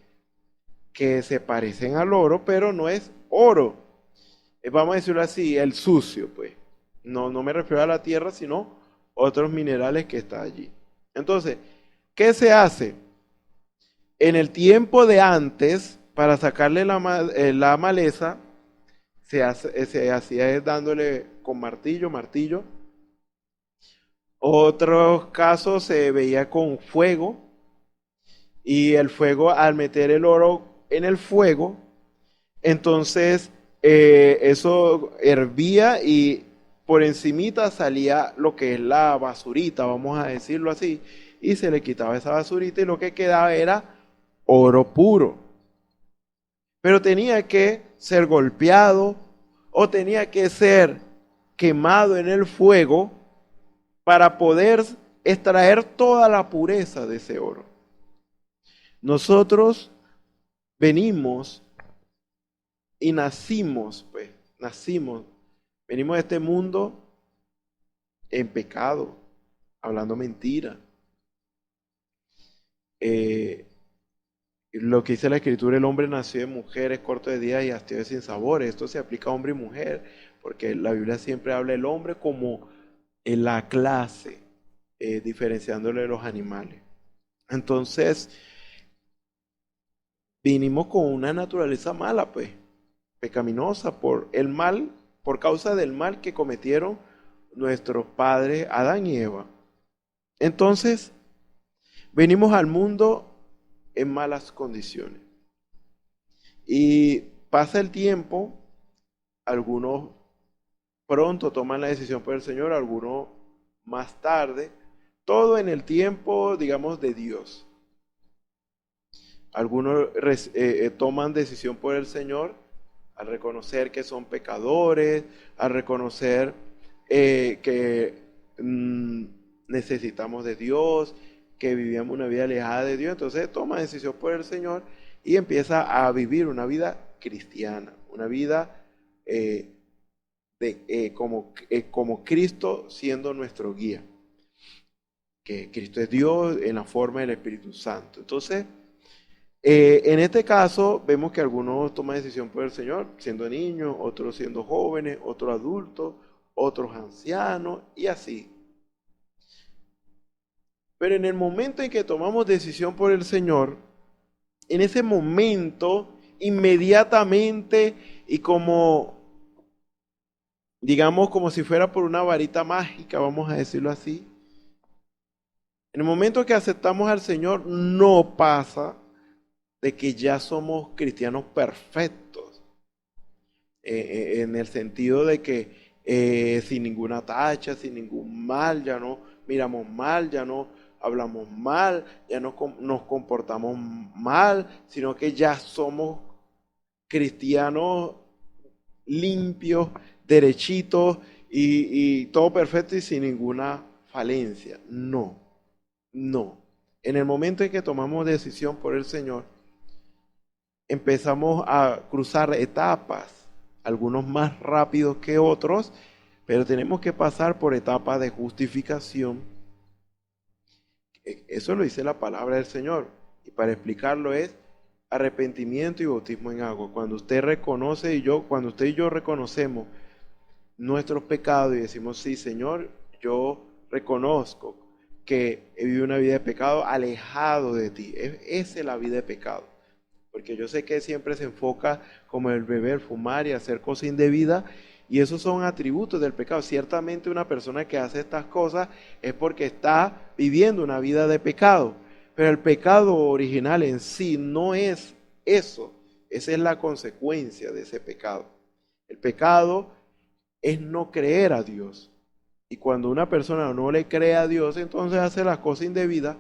que se parecen al oro, pero no es oro. Vamos a decirlo así, el sucio, pues. No me refiero a la tierra, sino otros minerales que están allí. Entonces, ¿qué se hace? En el tiempo de antes, para sacarle la maleza, se hacía dándole con martillo. Otros casos se veía con fuego, y el fuego, al meter el oro en el fuego, entonces eso hervía y por encimita salía lo que es la basurita, vamos a decirlo así, y se le quitaba esa basurita y lo que quedaba era oro puro. Pero tenía que ser golpeado o tenía que ser quemado en el fuego para poder extraer toda la pureza de ese oro. Nosotros venimos y nacimos, venimos de este mundo en pecado, hablando mentira. Lo que dice la Escritura, el hombre nació de mujer, es corto de días y hastío de sinsabores. Esto se aplica a hombre y mujer, porque la Biblia siempre habla del hombre como en la clase diferenciándole de los animales. Entonces, vinimos con una naturaleza mala, pues, pecaminosa por el mal, por causa del mal que cometieron nuestros padres Adán y Eva. Entonces, venimos al mundo en malas condiciones. Y pasa el tiempo, algunos pronto toman la decisión por el Señor, algunos más tarde, todo en el tiempo, digamos, de Dios. Algunos toman decisión por el Señor al reconocer que son pecadores, al reconocer que necesitamos de Dios, que vivíamos una vida alejada de Dios. Entonces toma decisión por el Señor y empieza a vivir una vida cristiana, una vida como Cristo siendo nuestro guía, que Cristo es Dios en la forma del Espíritu Santo. Entonces, en este caso vemos que algunos toman decisión por el Señor siendo niños, otros siendo jóvenes, otros adultos, otros ancianos y así. Pero en el momento en que tomamos decisión por el Señor, en ese momento, inmediatamente y como, digamos, como si fuera por una varita mágica, vamos a decirlo así, en el momento que aceptamos al Señor, no pasa de que ya somos cristianos perfectos, en el sentido de que sin ninguna tacha, sin ningún mal, ya no miramos mal, ya no hablamos mal, ya no nos comportamos mal, sino que ya somos cristianos limpios, derechitos y todo perfecto y sin ninguna falencia. No. En el momento en que tomamos decisión por el Señor, empezamos a cruzar etapas, algunos más rápidos que otros, pero tenemos que pasar por etapas de justificación. Eso lo dice la palabra del Señor, y para explicarlo es arrepentimiento y bautismo en agua. Cuando usted cuando usted y yo reconocemos nuestros pecados y decimos, sí, Señor, yo reconozco que he vivido una vida de pecado alejado de ti. Esa es la vida de pecado. Porque yo sé que siempre se enfoca como el beber, fumar y hacer cosas indebidas, y esos son atributos del pecado. Ciertamente una persona que hace estas cosas es porque está viviendo una vida de pecado, pero el pecado original en sí no es eso. Esa es la consecuencia de ese pecado. El pecado es no creer a Dios. Y cuando una persona no le cree a Dios, entonces hace las cosas indebidas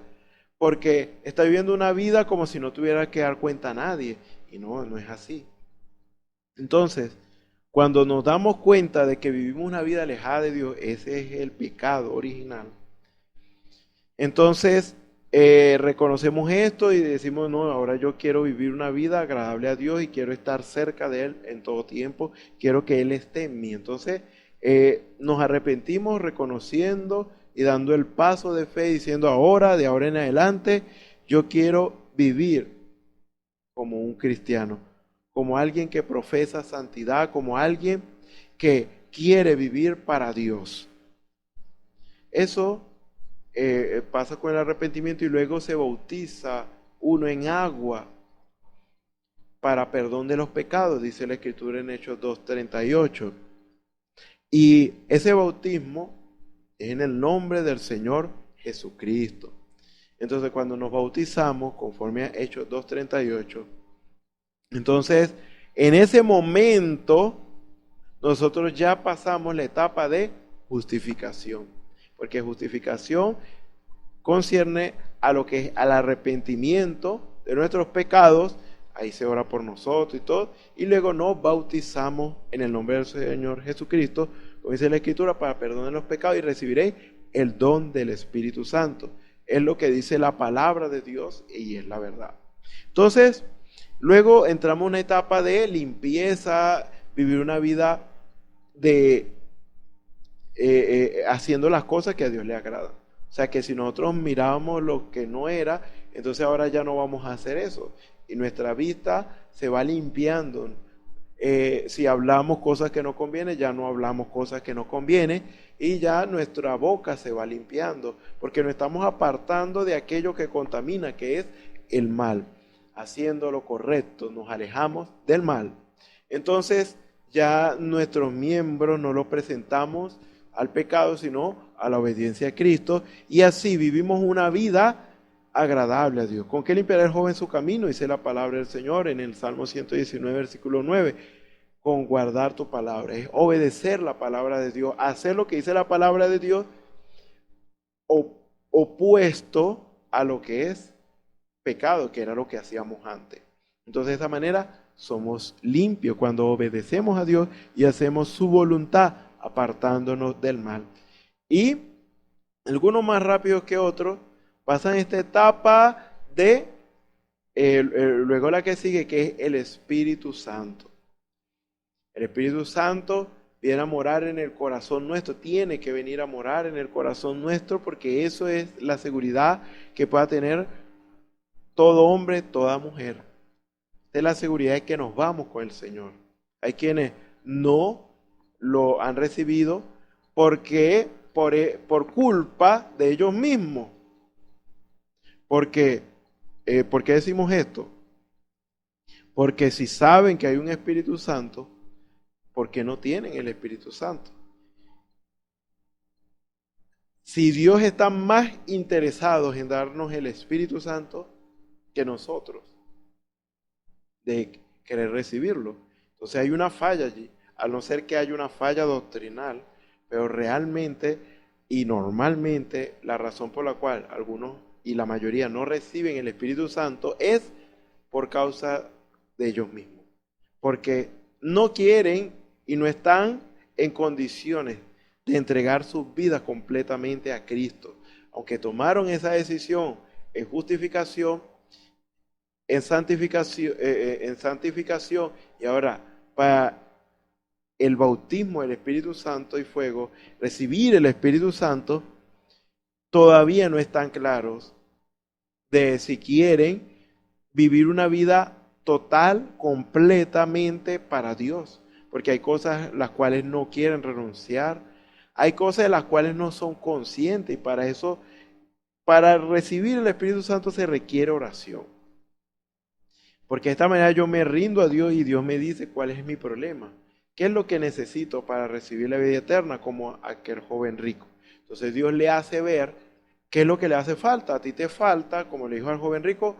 porque está viviendo una vida como si no tuviera que dar cuenta a nadie. Y no es así. Entonces, cuando nos damos cuenta de que vivimos una vida alejada de Dios, ese es el pecado original. Entonces, reconocemos esto y decimos, no, ahora yo quiero vivir una vida agradable a Dios y quiero estar cerca de Él en todo tiempo. Quiero que Él esté en mí. Entonces, nos arrepentimos reconociendo y dando el paso de fe, diciendo de ahora en adelante, yo quiero vivir como un cristiano, como alguien que profesa santidad, como alguien que quiere vivir para Dios. Eso pasa con el arrepentimiento y luego se bautiza uno en agua para perdón de los pecados, dice la Escritura en Hechos 2:38. Y ese bautismo es en el nombre del Señor Jesucristo. Entonces, cuando nos bautizamos, conforme a Hechos 2:38, entonces, en ese momento, nosotros ya pasamos la etapa de justificación. Porque justificación concierne a lo que es al arrepentimiento de nuestros pecados. Ahí se ora por nosotros y todo. Y luego nos bautizamos en el nombre del Señor Jesucristo, como dice la Escritura, para perdonar los pecados y recibiréis el don del Espíritu Santo. Es lo que dice la palabra de Dios y es la verdad. Entonces, luego entramos a una etapa de limpieza, vivir una vida de haciendo las cosas que a Dios le agradan. O sea que si nosotros mirábamos lo que no era, entonces ahora ya no vamos a hacer eso. Y nuestra vista se va limpiando. Si hablamos cosas que no conviene, ya no hablamos cosas que no conviene y ya nuestra boca se va limpiando, porque nos estamos apartando de aquello que contamina, que es el mal. Haciendo lo correcto, nos alejamos del mal. Entonces ya nuestros miembros no los presentamos al pecado, sino a la obediencia a Cristo, y así vivimos una vida agradable a Dios. ¿Con qué limpiará el joven su camino? Dice la palabra del Señor en el Salmo 119, versículo 9. Con guardar tu palabra, es obedecer la palabra de Dios, hacer lo que dice la palabra de Dios, opuesto a lo que es pecado, que era lo que hacíamos antes. Entonces de esta manera somos limpios cuando obedecemos a Dios y hacemos su voluntad, apartándonos del mal. Y algunos más rápidos que otros pasan esta etapa de luego la que sigue, que es el Espíritu Santo. El Espíritu Santo viene a morar en el corazón nuestro, tiene que venir a morar en el corazón nuestro, porque eso es la seguridad que pueda tener todo hombre, toda mujer. Esta es la seguridad de que nos vamos con el Señor. Hay quienes no lo han recibido porque por culpa de ellos mismos. ¿Por qué decimos esto? Porque si saben que hay un Espíritu Santo, ¿por qué no tienen el Espíritu Santo? Si Dios está más interesado en darnos el Espíritu Santo que nosotros, de querer recibirlo. Entonces hay una falla allí, a no ser que haya una falla doctrinal, pero realmente y normalmente la razón por la cual algunos y la mayoría no reciben el Espíritu Santo es por causa de ellos mismos, porque no quieren y no están en condiciones de entregar sus vidas completamente a Cristo. Aunque tomaron esa decisión en justificación, en santificación y ahora para el bautismo del Espíritu Santo y fuego, recibir el Espíritu Santo, todavía no están claros de si quieren vivir una vida total, completamente para Dios. Porque hay cosas las cuales no quieren renunciar, hay cosas de las cuales no son conscientes, y para eso, para recibir el Espíritu Santo se requiere oración. Porque de esta manera yo me rindo a Dios y Dios me dice cuál es mi problema, qué es lo que necesito para recibir la vida eterna, como aquel joven rico. Entonces Dios le hace ver qué es lo que le hace falta. A ti te falta, como le dijo al joven rico,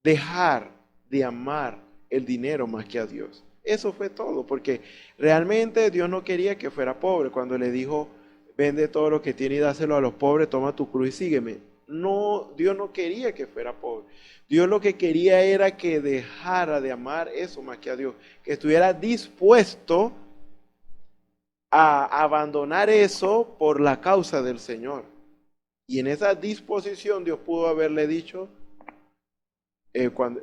dejar de amar el dinero más que a Dios. Eso fue todo, porque realmente Dios no quería que fuera pobre. Cuando le dijo, vende todo lo que tiene y dáselo a los pobres, toma tu cruz y sígueme. No, Dios no quería que fuera pobre. Dios lo que quería era que dejara de amar eso más que a Dios, que estuviera dispuesto a abandonar eso por la causa del Señor. Y en esa disposición Dios pudo haberle dicho,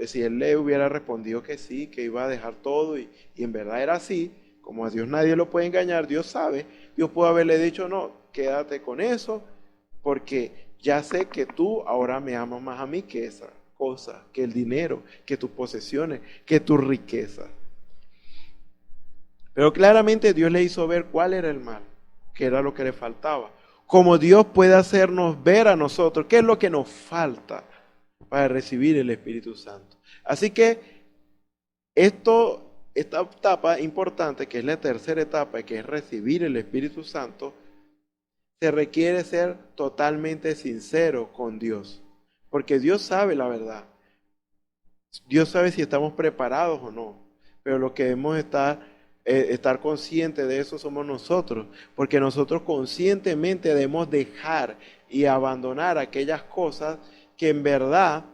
si él le hubiera respondido que sí, que iba a dejar todo, y en verdad era así, como a Dios nadie lo puede engañar, Dios sabe, Dios pudo haberle dicho, no, quédate con eso, porque ya sé que tú ahora me amas más a mí que esa cosa, que el dinero, que tus posesiones, que tu riqueza. Pero claramente Dios le hizo ver cuál era el mal, que era lo que le faltaba. Como Dios puede hacernos ver a nosotros qué es lo que nos falta para recibir el Espíritu Santo. Así que esta etapa importante, que es la tercera etapa, que es recibir el Espíritu Santo, se requiere ser totalmente sincero con Dios, porque Dios sabe la verdad. Dios sabe si estamos preparados o no, pero lo que debemos estar conscientes de eso somos nosotros, porque nosotros conscientemente debemos dejar y abandonar aquellas cosas que en verdad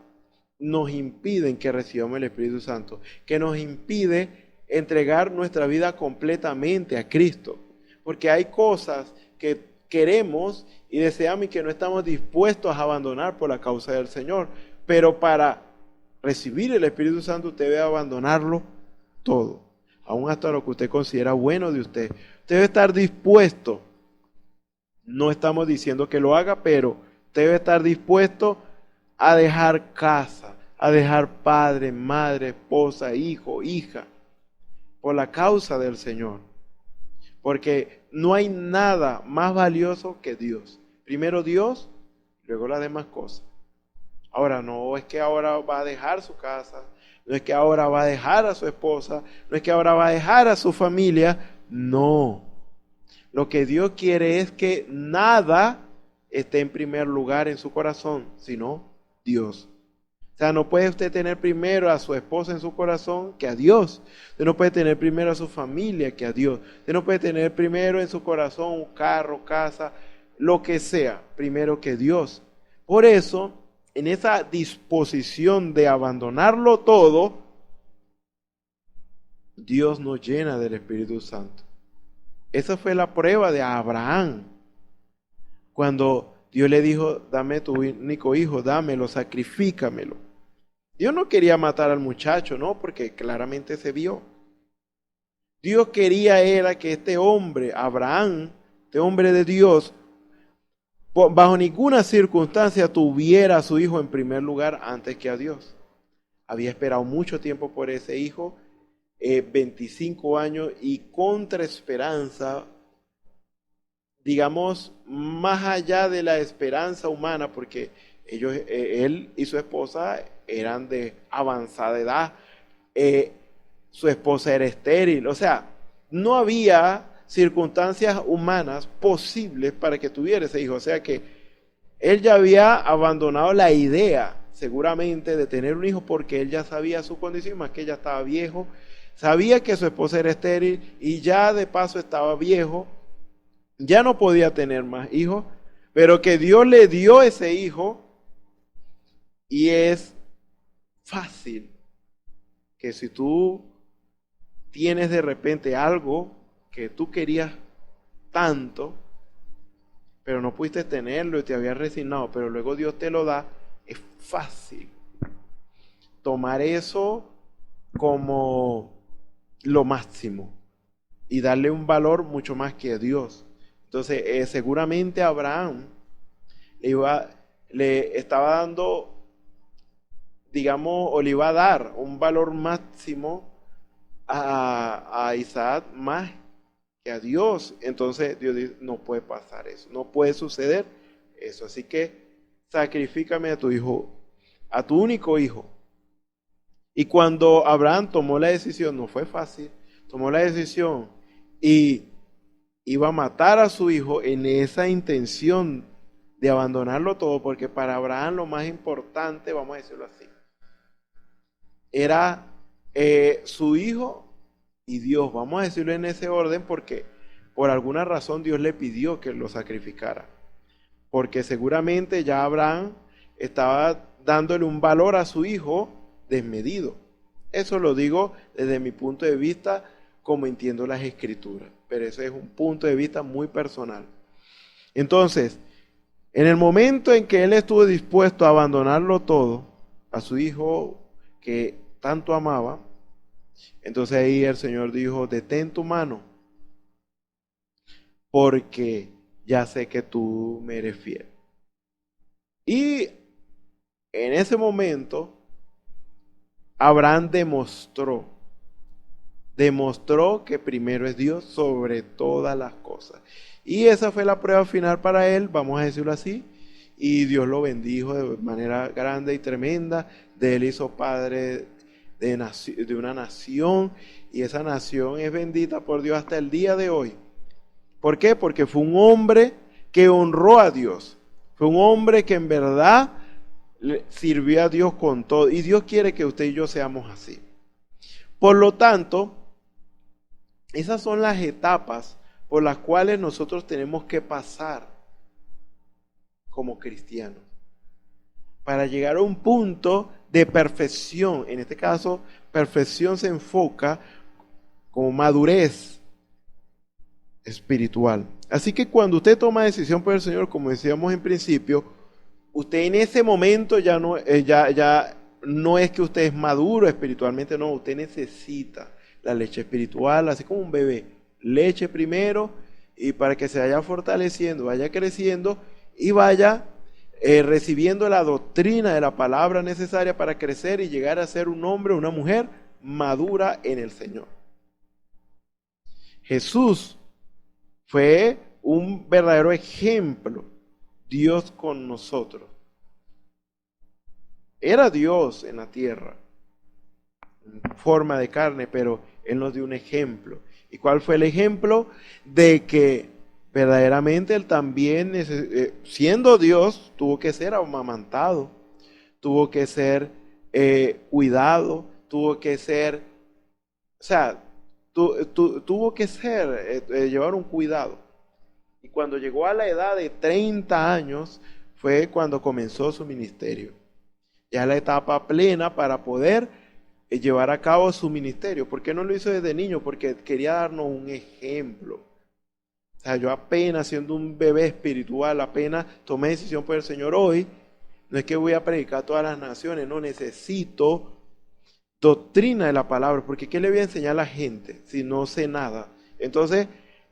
nos impiden que recibamos el Espíritu Santo, que nos impide entregar nuestra vida completamente a Cristo, porque hay cosas que queremos y deseamos y que no estamos dispuestos a abandonar por la causa del Señor, pero para recibir el Espíritu Santo usted debe abandonarlo todo, aún hasta lo que usted considera bueno de usted. Usted debe estar dispuesto, no estamos diciendo que lo haga, pero usted debe estar dispuesto a dejar casa, a dejar padre, madre, esposa, hijo, hija, por la causa del Señor. Porque no hay nada más valioso que Dios. Primero Dios, luego las demás cosas. Ahora, no es que ahora va a dejar su casa, no es que ahora va a dejar a su esposa, no es que ahora va a dejar a su familia, no. Lo que Dios quiere es que nada esté en primer lugar en su corazón, sino Dios. O sea, no puede usted tener primero a su esposa en su corazón que a Dios. Usted no puede tener primero a su familia que a Dios. Usted no puede tener primero en su corazón un carro, casa, lo que sea, primero que Dios. Por eso, en esa disposición de abandonarlo todo, Dios nos llena del Espíritu Santo. Esa fue la prueba de Abraham. Cuando Dios le dijo, dame tu único hijo, dámelo, sacrifícamelo. Dios no quería matar al muchacho, ¿no? Porque claramente se vio. Dios quería era que este hombre, Abraham, este hombre de Dios, bajo ninguna circunstancia tuviera a su hijo en primer lugar antes que a Dios. Había esperado mucho tiempo por ese hijo, 25 años, y contra esperanza, digamos, más allá de la esperanza humana, porque él y su esposa eran de avanzada edad, su esposa era estéril, o sea, no había circunstancias humanas posibles para que tuviera ese hijo, o sea que él ya había abandonado la idea, seguramente, de tener un hijo, porque él ya sabía su condición, más que ella estaba viejo, sabía que su esposa era estéril y ya de paso estaba viejo, ya no podía tener más hijos, pero que Dios le dio ese hijo. Y es fácil que si tú tienes de repente algo que tú querías tanto, pero no pudiste tenerlo y te habías resignado, pero luego Dios te lo da, es fácil tomar eso como lo máximo y darle un valor mucho más que a Dios. Entonces, seguramente Abraham le estaba dando, digamos, o le iba a dar un valor máximo a Isaac más que a Dios. Entonces Dios dice, no puede pasar eso, no puede suceder eso. Así que sacrifícame a tu hijo, a tu único hijo. Y cuando Abraham tomó la decisión, no fue fácil, tomó la decisión y iba a matar a su hijo en esa intención de abandonarlo todo, porque para Abraham lo más importante, vamos a decirlo así, era su hijo y Dios, vamos a decirlo en ese orden, porque por alguna razón Dios le pidió que lo sacrificara, porque seguramente ya Abraham estaba dándole un valor a su hijo desmedido. Eso lo digo desde mi punto de vista, como entiendo las escrituras, pero eso es un punto de vista muy personal. Entonces, en el momento en que él estuvo dispuesto a abandonarlo todo, a su hijo que tanto amaba, entonces ahí el Señor dijo, detén tu mano, porque ya sé que tú me eres fiel. Y en ese momento, Abraham demostró que primero es Dios sobre todas las cosas. Y esa fue la prueba final para él, vamos a decirlo así. Y Dios lo bendijo de manera grande y tremenda. De él hizo padre de una nación. Y esa nación es bendita por Dios hasta el día de hoy. ¿Por qué? Porque fue un hombre que honró a Dios. Fue un hombre que en verdad sirvió a Dios con todo. Y Dios quiere que usted y yo seamos así. Por lo tanto, esas son las etapas por las cuales nosotros tenemos que pasar como cristianos para llegar a un punto de perfección. En este caso, perfección se enfoca como madurez espiritual. Así que cuando usted toma decisión por el Señor, como decíamos en principio, usted en ese momento ya no es que usted es maduro espiritualmente, no, usted necesita la leche espiritual, así como un bebé, leche primero, y para que se vaya fortaleciendo, vaya creciendo y vaya recibiendo la doctrina de la palabra necesaria para crecer y llegar a ser un hombre o una mujer madura en el Señor. Jesús fue un verdadero ejemplo, Dios con nosotros. Era Dios en la tierra, en forma de carne, pero Él nos dio un ejemplo. ¿Y cuál fue el ejemplo? De que verdaderamente Él también, siendo Dios, tuvo que ser amamantado, tuvo que ser cuidado, tuvo que ser, o sea, tuvo que ser, llevar un cuidado. Y cuando llegó a la edad de 30 años, fue cuando comenzó su ministerio. Ya la etapa plena para poder llevar a cabo su ministerio. ¿Por qué no lo hizo desde niño? Porque quería darnos un ejemplo. O sea, yo apenas siendo un bebé espiritual, apenas tomé decisión por el Señor hoy, no es que voy a predicar a todas las naciones, no, necesito doctrina de la palabra, porque ¿qué le voy a enseñar a la gente si no sé nada? Entonces,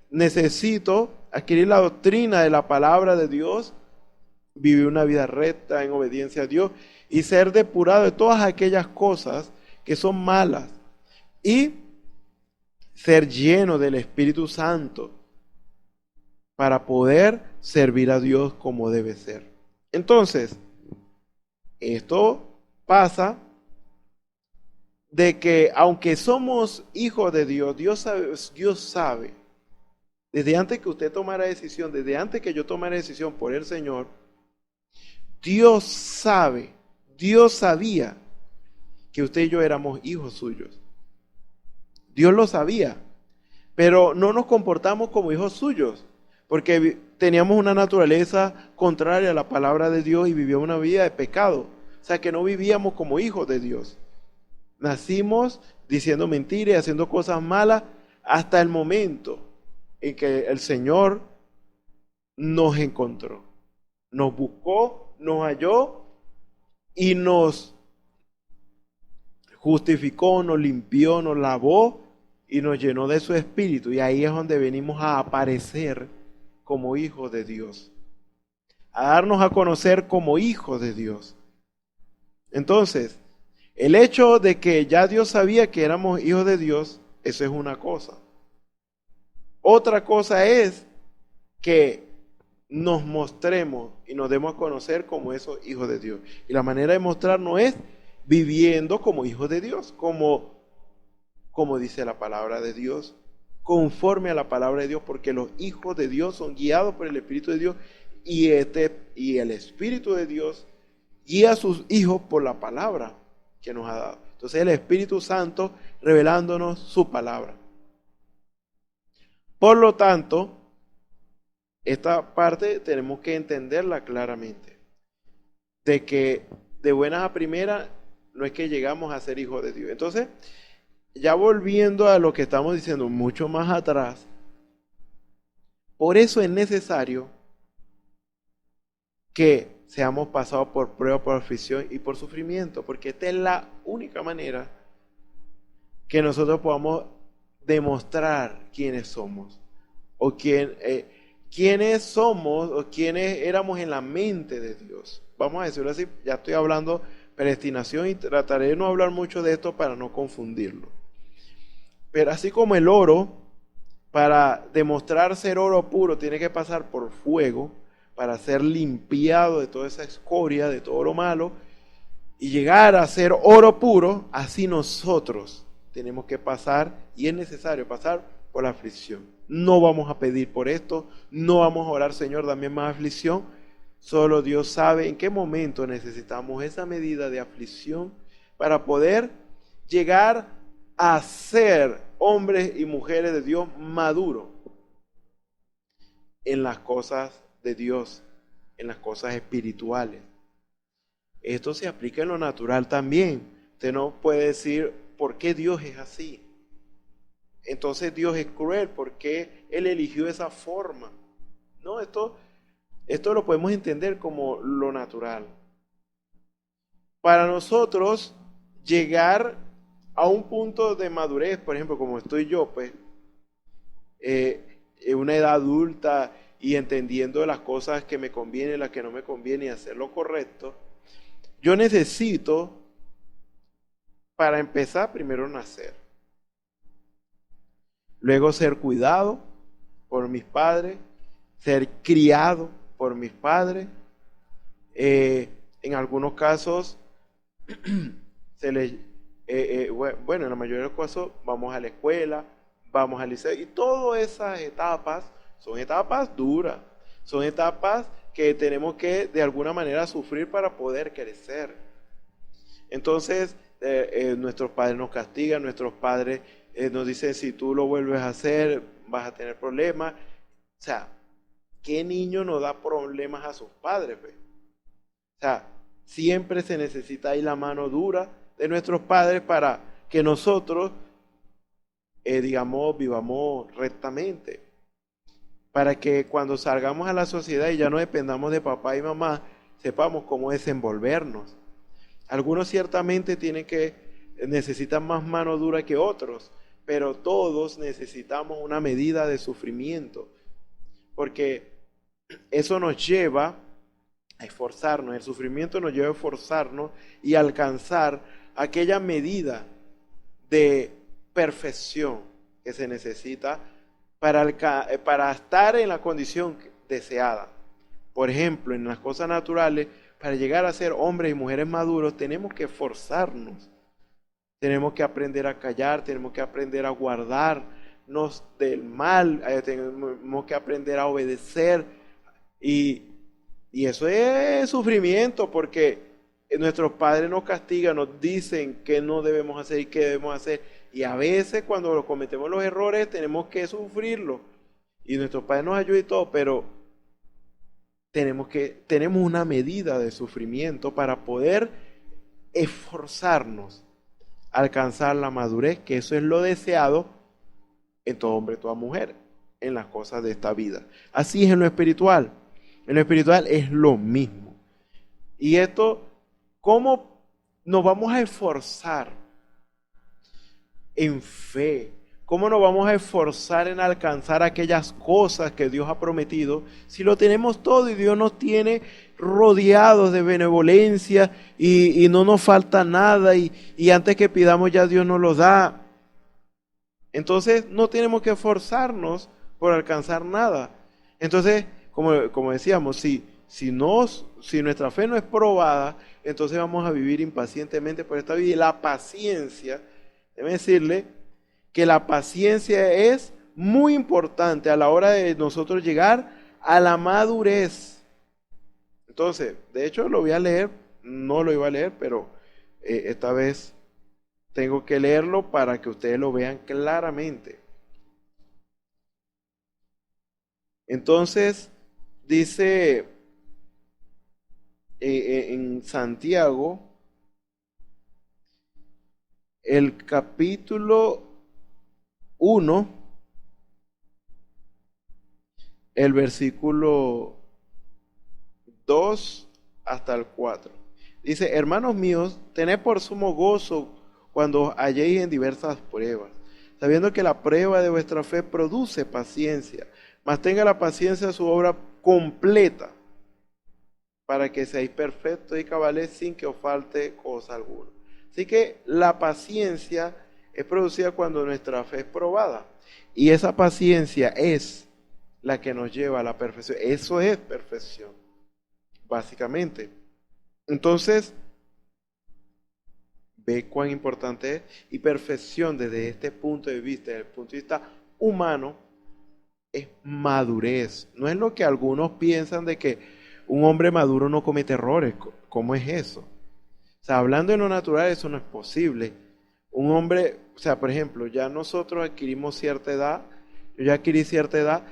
necesito adquirir la doctrina de la palabra de Dios, vivir una vida recta en obediencia a Dios y ser depurado de todas aquellas cosas que son malas y ser lleno del Espíritu Santo para poder servir a Dios como debe ser. Entonces, esto pasa de que aunque somos hijos de Dios, Dios sabe, desde antes que usted tomara decisión, desde antes que yo tomara decisión por el Señor, Dios sabe, Dios sabía que usted y yo éramos hijos suyos. Dios lo sabía, pero no nos comportamos como hijos suyos, porque teníamos una naturaleza contraria a la palabra de Dios y vivíamos una vida de pecado. O sea que no vivíamos como hijos de Dios. Nacimos diciendo mentiras y haciendo cosas malas hasta el momento en que el Señor nos encontró, nos buscó, nos halló y nos justificó, nos limpió, nos lavó y nos llenó de su espíritu. Y ahí es donde venimos a aparecer como hijos de Dios, a darnos a conocer como hijos de Dios. Entonces, el hecho de que ya Dios sabía que éramos hijos de Dios, eso es una cosa. Otra cosa es que nos mostremos y nos demos a conocer como esos hijos de Dios. Y la manera de mostrarnos es viviendo como hijos de Dios, como dice la palabra de Dios, conforme a la palabra de Dios, porque los hijos de Dios son guiados por el Espíritu de Dios y el Espíritu de Dios guía a sus hijos por la palabra que nos ha dado. Entonces el Espíritu Santo revelándonos su palabra. Por lo tanto, esta parte tenemos que entenderla claramente, de que de buenas a primeras no es que llegamos a ser hijos de Dios. Entonces, ya volviendo a lo que estamos diciendo mucho más atrás, por eso es necesario que seamos pasados por prueba, por aflicción y por sufrimiento, porque esta es la única manera que nosotros podamos demostrar quiénes somos, o quiénes somos, o quiénes éramos en la mente de Dios. Vamos a decirlo así, ya estoy hablando predestinación y trataré de no hablar mucho de esto para no confundirlo. Pero así como el oro, para demostrar ser oro puro, tiene que pasar por fuego, para ser limpiado de toda esa escoria, de todo lo malo, y llegar a ser oro puro, así nosotros tenemos que pasar, y es necesario pasar por la aflicción. No vamos a pedir por esto, no vamos a orar, Señor, dame más aflicción. Solo Dios sabe en qué momento necesitamos esa medida de aflicción para poder llegar a ser hombres y mujeres de Dios maduros en las cosas de Dios, en las cosas espirituales. Esto se aplica en lo natural también. Usted no puede decir por qué Dios es así. Entonces Dios es cruel, ¿por qué Él eligió esa forma? No, esto lo podemos entender como lo natural. Para nosotros llegar a un punto de madurez, por ejemplo, como estoy yo, pues, en una edad adulta y entendiendo las cosas que me convienen, las que no me convienen y hacer lo correcto, yo necesito, para empezar, primero nacer. Luego ser cuidado por mis padres, ser criado por mis padres. En algunos casos, bueno, en la mayoría de los casos vamos a la escuela, vamos al liceo, y todas esas etapas son etapas duras, son etapas que tenemos que de alguna manera sufrir para poder crecer. Entonces, nuestros padres nos castigan, nuestros padres nos dicen, si tú lo vuelves a hacer, vas a tener problemas. O sea, ¿qué niño no da problemas a sus padres? ¿Ve? O sea, siempre se necesita ahí la mano dura de nuestros padres para que nosotros, digamos, vivamos rectamente. Para que cuando salgamos a la sociedad y ya no dependamos de papá y mamá, sepamos cómo desenvolvernos. Algunos ciertamente necesitan más mano dura que otros, pero todos necesitamos una medida de sufrimiento, porque eso nos lleva a esforzarnos, el sufrimiento nos lleva a esforzarnos y a alcanzar aquella medida de perfección que se necesita para estar en la condición deseada. Por ejemplo, en las cosas naturales, para llegar a ser hombres y mujeres maduros, tenemos que esforzarnos. Tenemos que aprender a callar, tenemos que aprender a guardarnos del mal, tenemos que aprender a obedecer. Y eso es sufrimiento, porque nuestros padres nos castigan, nos dicen qué no debemos hacer y qué debemos hacer. Y a veces cuando cometemos los errores tenemos que sufrirlo. Y nuestros padres nos ayudan y todo, pero tenemos una medida de sufrimiento para poder esforzarnos a alcanzar la madurez, que eso es lo deseado en todo hombre, toda mujer, en las cosas de esta vida. Así es en lo espiritual. En lo espiritual es lo mismo. Y esto, ¿cómo nos vamos a esforzar en fe? ¿Cómo nos vamos a esforzar en alcanzar aquellas cosas que Dios ha prometido si lo tenemos todo y Dios nos tiene rodeados de benevolencia y no nos falta nada y antes que pidamos ya Dios nos lo da? Entonces no tenemos que esforzarnos por alcanzar nada. Entonces, como decíamos, si nuestra fe no es probada, entonces vamos a vivir impacientemente por esta vida. Y la paciencia, déjeme decirle que la paciencia es muy importante a la hora de nosotros llegar a la madurez. Entonces, de hecho lo voy a leer, no lo iba a leer, pero esta vez tengo que leerlo para que ustedes lo vean claramente. Entonces, dice en Santiago, el capítulo 1, el versículo 2 hasta el 4. Dice: hermanos míos, tened por sumo gozo cuando os halléis en diversas pruebas, sabiendo que la prueba de vuestra fe produce paciencia, mas tenga la paciencia su obra completa, para que seáis perfectos y cabales sin que os falte cosa alguna. Así que la paciencia es producida cuando nuestra fe es probada. Y esa paciencia es la que nos lleva a la perfección. Eso es perfección, básicamente. Entonces, ve cuán importante es. Y perfección desde este punto de vista, desde el punto de vista humano, es madurez. No es lo que algunos piensan de que un hombre maduro no comete errores. ¿Cómo es eso? O sea, hablando en lo natural, eso no es posible. Un hombre, o sea, por ejemplo, ya nosotros adquirimos cierta edad, yo ya adquirí cierta edad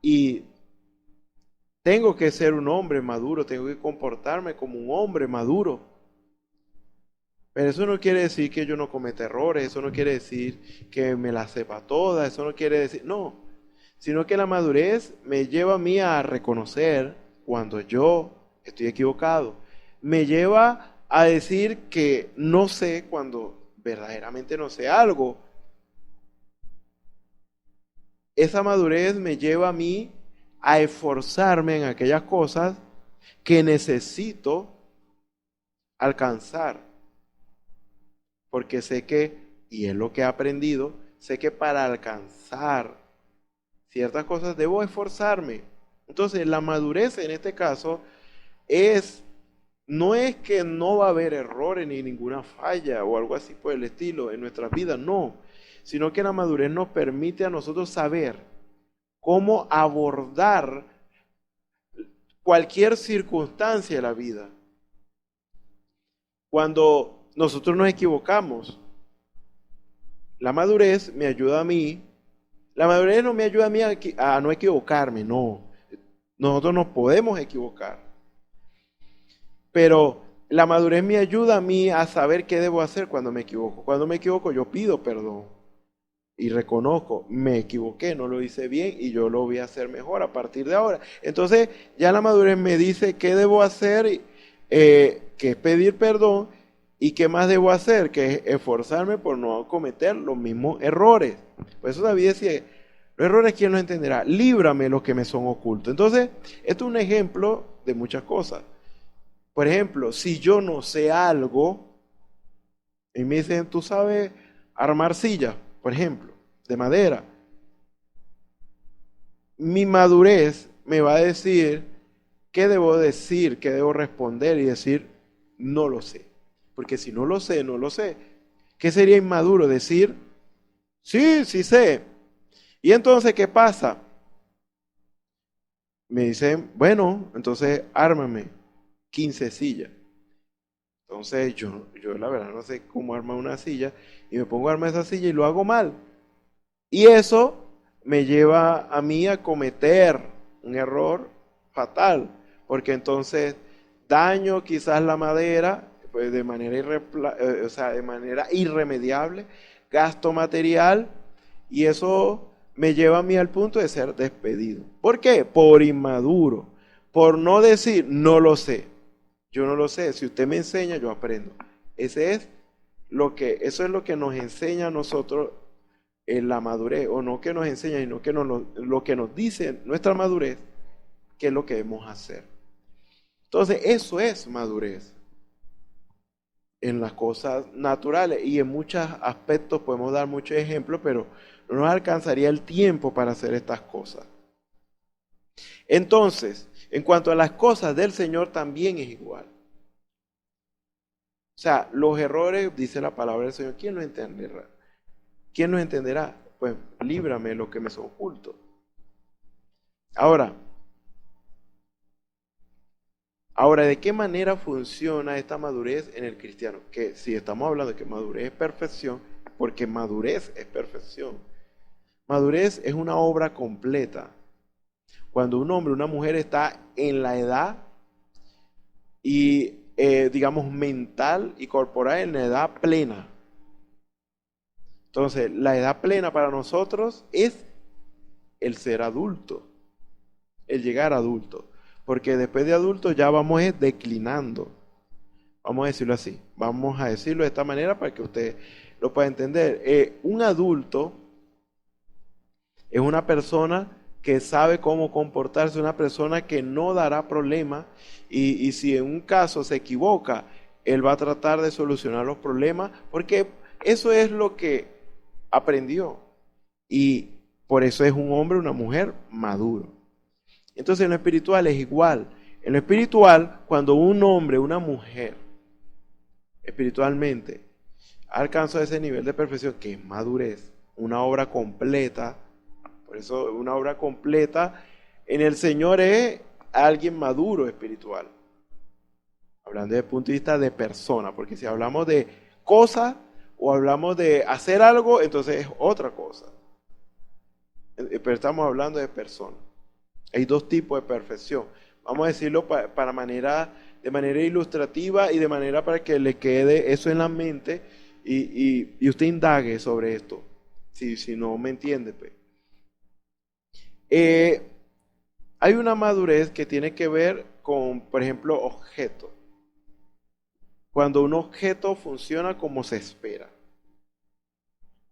y tengo que ser un hombre maduro, tengo que comportarme como un hombre maduro. Pero eso no quiere decir que yo no cometa errores, eso no quiere decir que me la sepa toda, eso no quiere decir, no, sino que la madurez me lleva a mí a reconocer cuando yo estoy equivocado, me lleva a decir que no sé cuando verdaderamente no sé algo. Esa madurez me lleva a mí a esforzarme en aquellas cosas que necesito alcanzar. Porque sé que, y es lo que he aprendido, sé que para alcanzar ciertas cosas debo esforzarme. Entonces, la madurez en este caso no es que no va a haber errores ni ninguna falla o algo así por el estilo en nuestras vidas, no, sino que la madurez nos permite a nosotros saber cómo abordar cualquier circunstancia de la vida. Cuando nosotros nos equivocamos, la madurez me ayuda a mí. La madurez no me ayuda a mí a no equivocarme, no. Nosotros nos podemos equivocar. Pero la madurez me ayuda a mí a saber qué debo hacer cuando me equivoco. Cuando me equivoco, yo pido perdón y reconozco, me equivoqué, no lo hice bien y yo lo voy a hacer mejor a partir de ahora. Entonces, ya la madurez me dice qué debo hacer, que es pedir perdón, y qué más debo hacer, que es esforzarme por no cometer los mismos errores. Por eso David decía, los errores, ¿quién los entenderá? Líbrame los que me son ocultos. Entonces, esto es un ejemplo de muchas cosas. Por ejemplo, si yo no sé algo, y me dicen, ¿tú sabes armar sillas, por ejemplo, de madera? Mi madurez me va a decir qué debo decir, qué debo responder y decir, no lo sé. Porque si no lo sé, no lo sé. ¿Qué sería inmaduro? Decir, sí, sí sé. Y entonces, ¿qué pasa? Me dicen, bueno, entonces ármame 15 sillas. Entonces yo la verdad no sé cómo armar una silla y me pongo a armar esa silla y lo hago mal. Y eso me lleva a mí a cometer un error fatal, porque entonces daño quizás la madera pues de manera de manera irremediable, gasto material y eso me lleva a mí al punto de ser despedido. ¿Por qué? Por inmaduro, por no decir no lo sé. Yo no lo sé, si usted me enseña, yo aprendo. Eso es lo que nos enseña a nosotros en la madurez, o no que nos enseña, sino que lo que nos dice nuestra madurez, qué es lo que debemos hacer. Entonces, eso es madurez en las cosas naturales, y en muchos aspectos podemos dar muchos ejemplos, pero no nos alcanzaría el tiempo para hacer estas cosas. Entonces, en cuanto a las cosas del Señor también es igual. O sea, los errores, dice la palabra del Señor, ¿quién los entenderá? ¿Quién los entenderá? Pues líbrame lo que me son ocultos. Ahora, ¿de qué manera funciona esta madurez en el cristiano? Que si estamos hablando de que madurez es perfección, porque madurez es perfección. Madurez es una obra completa. Cuando un hombre o una mujer está en la edad y, digamos, mental y corporal, en la edad plena. Entonces, la edad plena para nosotros es el ser adulto, el llegar adulto. Porque después de adulto ya vamos declinando. Vamos a decirlo así. Vamos a decirlo de esta manera para que usted lo pueda entender. Un adulto es una persona que sabe cómo comportarse, una persona que no dará problemas y si en un caso se equivoca, él va a tratar de solucionar los problemas porque eso es lo que aprendió. Y por eso es un hombre o una mujer maduro. Entonces en lo espiritual es igual. En lo espiritual, cuando un hombre o una mujer espiritualmente alcanza ese nivel de perfección que es madurez, una obra completa. Por eso una obra completa en el Señor es alguien maduro espiritual. Hablando desde el punto de vista de persona, porque si hablamos de cosas o hablamos de hacer algo, entonces es otra cosa. Pero estamos hablando de persona. Hay dos tipos de perfección. Vamos a decirlo de manera ilustrativa y de manera para que le quede eso en la mente y usted indague sobre esto. Si no me entiende, pues. Hay una madurez que tiene que ver con, por ejemplo, objetos. Cuando un objeto funciona como se espera.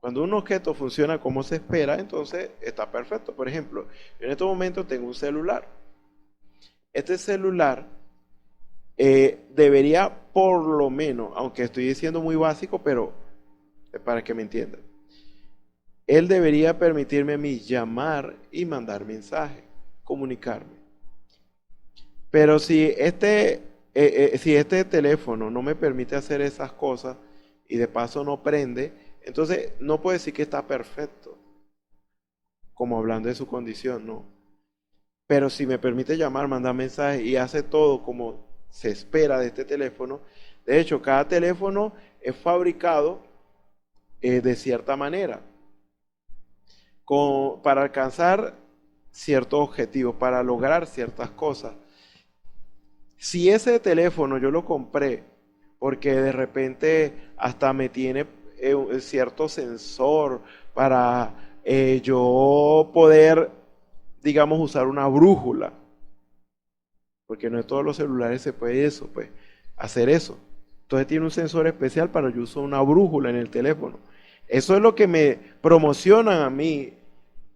Cuando un objeto funciona como se espera, entonces está perfecto. Por ejemplo, yo en este momento tengo un celular. Este celular debería por lo menos, aunque estoy diciendo muy básico, pero para que me entiendan, él debería permitirme a mí llamar y mandar mensajes, comunicarme. Pero si este teléfono no me permite hacer esas cosas y de paso no prende, entonces no puedo decir que está perfecto, como hablando de su condición, no. Pero si me permite llamar, mandar mensajes y hace todo como se espera de este teléfono, de hecho cada teléfono es fabricado de cierta manera, para alcanzar ciertos objetivos, para lograr ciertas cosas. Si ese teléfono yo lo compré porque de repente hasta me tiene cierto sensor para yo poder, digamos, usar una brújula, porque no en todos los celulares se puede eso, pues, hacer eso. Entonces tiene un sensor especial para yo usar una brújula en el teléfono. Eso es lo que me promocionan a mí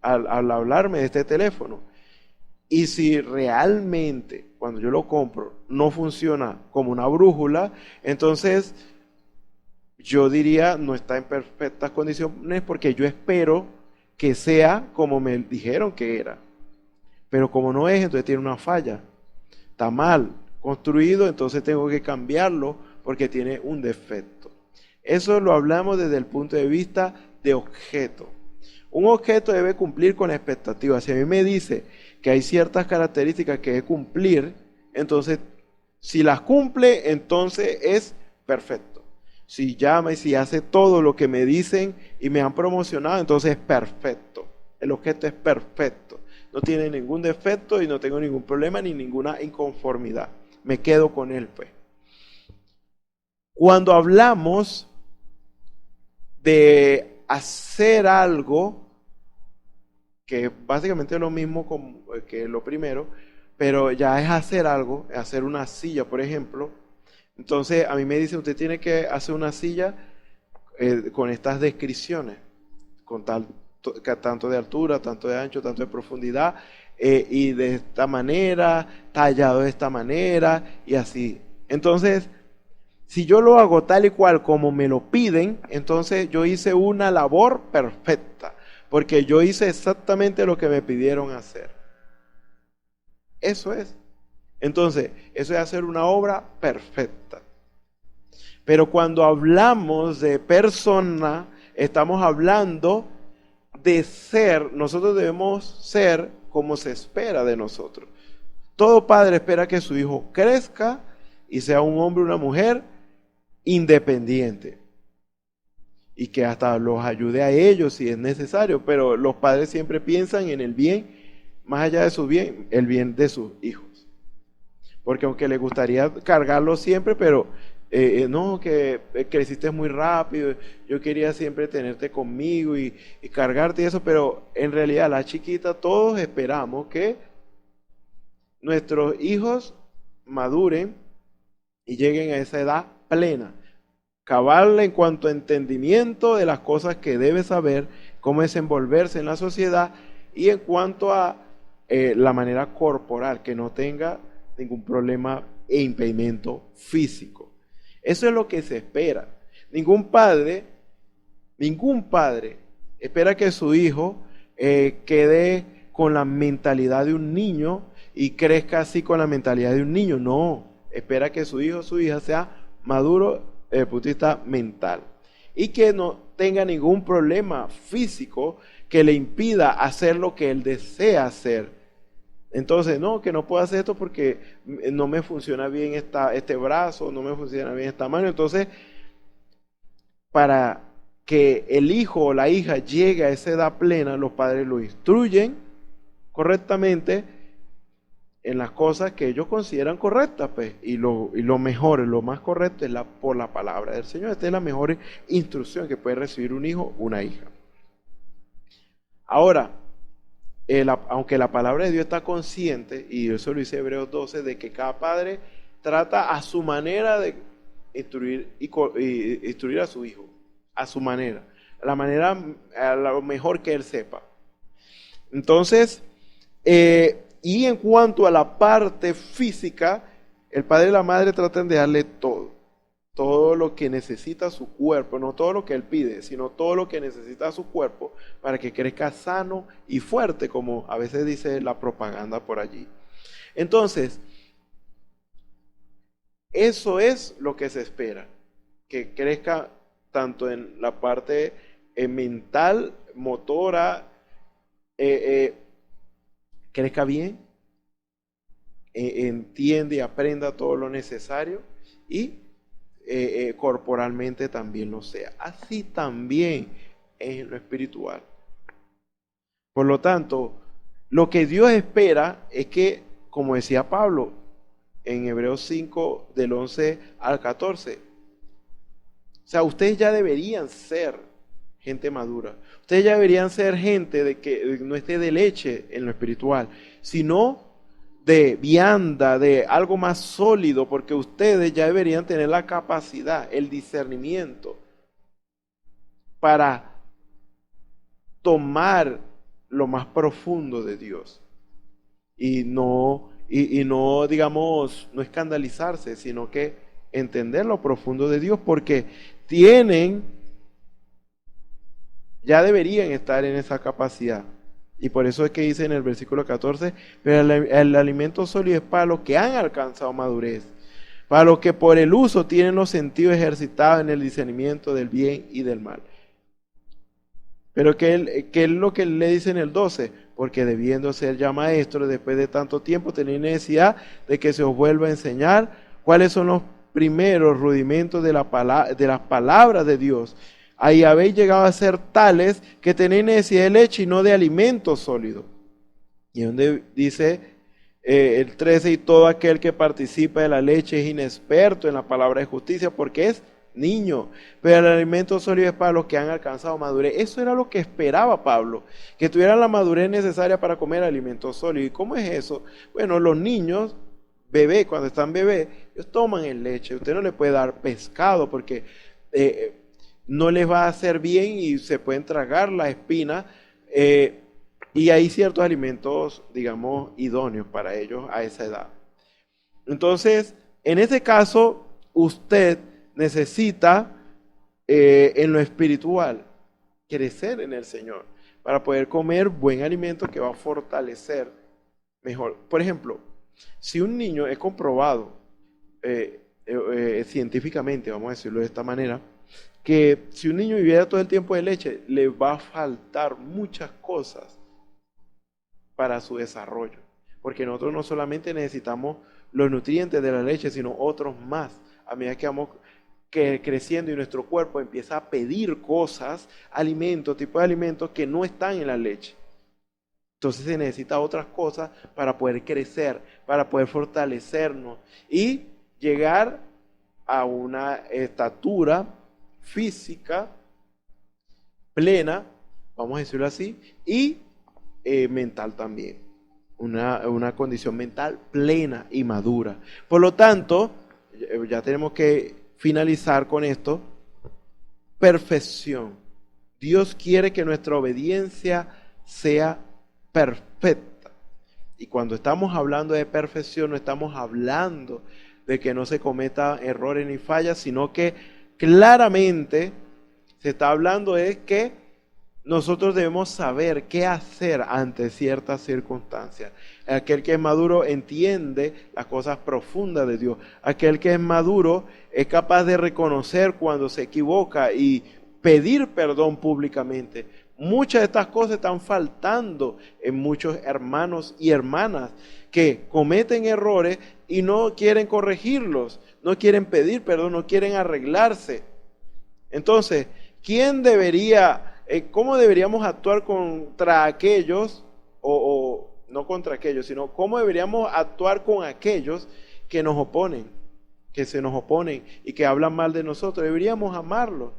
al hablarme de este teléfono. Y si realmente cuando yo lo compro no funciona como una brújula, entonces yo diría no está en perfectas condiciones, porque yo espero que sea como me dijeron que era. Pero como no es, entonces tiene una falla. Está mal construido, entonces tengo que cambiarlo porque tiene un defecto. Eso lo hablamos desde el punto de vista de objeto. Un objeto debe cumplir con expectativas. Si a mí me dice que hay ciertas características que debe cumplir, entonces si las cumple, entonces es perfecto. Si llama y si hace todo lo que me dicen y me han promocionado, entonces es perfecto. El objeto es perfecto. No tiene ningún defecto y no tengo ningún problema ni ninguna inconformidad. Me quedo con él, pues. Cuando hablamos de hacer algo, que básicamente es lo mismo que lo primero, pero ya es hacer algo, hacer una silla, por ejemplo. Entonces a mí me dicen, usted tiene que hacer una silla con estas descripciones, con tanto de altura, tanto de ancho, tanto de profundidad, y de esta manera, tallado de esta manera, y así. Entonces, si yo lo hago tal y cual como me lo piden, entonces yo hice una labor perfecta, porque yo hice exactamente lo que me pidieron hacer. Eso es. Entonces, eso es hacer una obra perfecta. Pero cuando hablamos de persona, estamos hablando de ser. Nosotros debemos ser como se espera de nosotros. Todo padre espera que su hijo crezca y sea un hombre o una mujer independiente, y que hasta los ayude a ellos si es necesario, pero los padres siempre piensan en el bien, más allá de su bien, el bien de sus hijos. Porque aunque les gustaría cargarlos siempre, pero no, que creciste muy rápido, yo quería siempre tenerte conmigo y cargarte y eso, pero en realidad la chiquita, todos esperamos que nuestros hijos maduren y lleguen a esa edad plena, cabal en cuanto a entendimiento de las cosas que debe saber, cómo desenvolverse en la sociedad, y en cuanto a la manera corporal, que no tenga ningún problema e impedimento físico. Eso es lo que se espera. Ningún padre espera que su hijo quede con la mentalidad de un niño y crezca así con la mentalidad de un niño. No, espera que su hijo o su hija sea maduro desde el punto de vista mental y que no tenga ningún problema físico que le impida hacer lo que él desea hacer. Entonces, no, que no puedo hacer esto porque no me funciona bien este brazo, no me funciona bien esta mano. Entonces, para que el hijo o la hija llegue a esa edad plena, los padres lo instruyen correctamente en las cosas que ellos consideran correctas, pues, y lo mejor, lo más correcto es por la palabra del Señor. Esta es la mejor instrucción que puede recibir un hijo o una hija. Ahora, aunque la palabra de Dios está consciente, y eso lo dice Hebreos 12, de que cada padre trata a su manera de instruir a su hijo, a su manera. a lo mejor que él sepa. Entonces, y en cuanto a la parte física, el padre y la madre tratan de darle todo lo que necesita su cuerpo, no todo lo que él pide, sino todo lo que necesita su cuerpo para que crezca sano y fuerte, como a veces dice la propaganda por allí. Entonces, eso es lo que se espera, que crezca tanto en la parte mental, motora, crezca bien, entiende y aprenda todo lo necesario y corporalmente también lo sea. Así también en lo espiritual. Por lo tanto, lo que Dios espera es que, como decía Pablo en Hebreos 5 del 11 al 14, o sea, ustedes ya deberían ser gente madura. Ustedes ya deberían ser gente de que no esté de leche en lo espiritual, sino de vianda, de algo más sólido, porque ustedes ya deberían tener la capacidad, el discernimiento para tomar lo más profundo de Dios y no digamos, no escandalizarse, sino que entender lo profundo de Dios, porque ya deberían estar en esa capacidad. Y por eso es que dice en el versículo 14, pero el alimento sólido es para los que han alcanzado madurez, para los que por el uso tienen los sentidos ejercitados en el discernimiento del bien y del mal. Pero ¿qué es lo que le dice en el 12? Porque debiendo ser ya maestros, después de tanto tiempo, tenéis necesidad de que se os vuelva a enseñar cuáles son los primeros rudimentos de las palabras de Dios. Ahí habéis llegado a ser tales que tenéis necesidad de leche y no de alimento sólido. Y donde dice el 13, y todo aquel que participa de la leche es inexperto en la palabra de justicia porque es niño, pero el alimento sólido es para los que han alcanzado madurez. Eso era lo que esperaba Pablo, que tuvieran la madurez necesaria para comer alimento sólido. ¿Y cómo es eso? Bueno, los niños, cuando están bebés, ellos toman en leche. Usted no le puede dar pescado porque no les va a hacer bien y se pueden tragar la espina, y hay ciertos alimentos, digamos, idóneos para ellos a esa edad. Entonces, en este caso, usted necesita en lo espiritual crecer en el Señor para poder comer buen alimento que va a fortalecer mejor. Por ejemplo, si un niño es comprobado científicamente, vamos a decirlo de esta manera, que si un niño viviera todo el tiempo de leche, le va a faltar muchas cosas para su desarrollo. Porque nosotros no solamente necesitamos los nutrientes de la leche, sino otros más. A medida que vamos creciendo y nuestro cuerpo empieza a pedir cosas, alimentos, tipos de alimentos que no están en la leche. Entonces se necesita otras cosas para poder crecer, para poder fortalecernos y llegar a una estatura física plena, vamos a decirlo así, y mental también, una condición mental plena y madura. Por lo tanto, ya tenemos que finalizar con esto. Perfección. Dios quiere que nuestra obediencia sea perfecta. Y cuando estamos hablando de perfección, no estamos hablando de que no se cometa errores ni fallas, sino que claramente se está hablando de que nosotros debemos saber qué hacer ante ciertas circunstancias. Aquel que es maduro entiende las cosas profundas de Dios. Aquel que es maduro es capaz de reconocer cuando se equivoca y pedir perdón públicamente. Muchas de estas cosas están faltando en muchos hermanos y hermanas que cometen errores y no quieren corregirlos, no quieren pedir perdón, no quieren arreglarse. Entonces, ¿cómo deberíamos actuar contra aquellos, o no contra aquellos, sino cómo deberíamos actuar con aquellos que nos oponen, que se nos oponen y que hablan mal de nosotros? Deberíamos amarlos.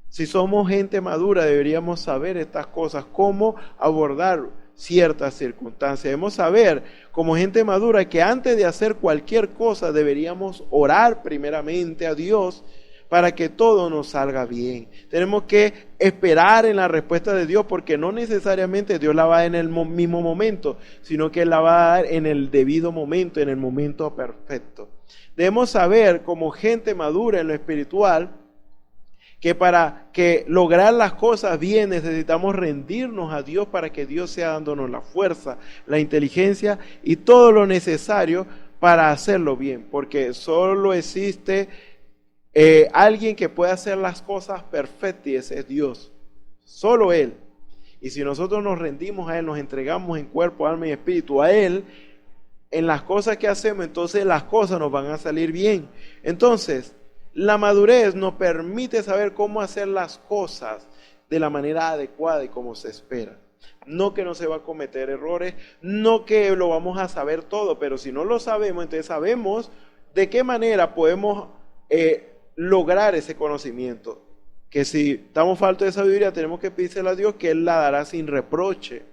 Si somos gente madura, deberíamos saber estas cosas, cómo abordar ciertas circunstancias. Debemos saber, como gente madura, que antes de hacer cualquier cosa deberíamos orar primeramente a Dios para que todo nos salga bien. Tenemos que esperar en la respuesta de Dios, porque no necesariamente Dios la va a dar en el mismo momento, sino que la va a dar en el debido momento, en el momento perfecto. Debemos saber, como gente madura en lo espiritual, que para que lograr las cosas bien necesitamos rendirnos a Dios, para que Dios sea dándonos la fuerza, la inteligencia y todo lo necesario para hacerlo bien, porque solo existe alguien que puede hacer las cosas perfectas, y ese es Dios, solo Él. Y si nosotros nos rendimos a Él, nos entregamos en cuerpo, alma y espíritu a Él, en las cosas que hacemos, entonces las cosas nos van a salir bien. Entonces, la madurez nos permite saber cómo hacer las cosas de la manera adecuada y como se espera. No que no se va a cometer errores, no que lo vamos a saber todo, pero si no lo sabemos, entonces sabemos de qué manera podemos lograr ese conocimiento. Que si estamos faltos de sabiduría, tenemos que pedírsela a Dios, que Él la dará sin reproche.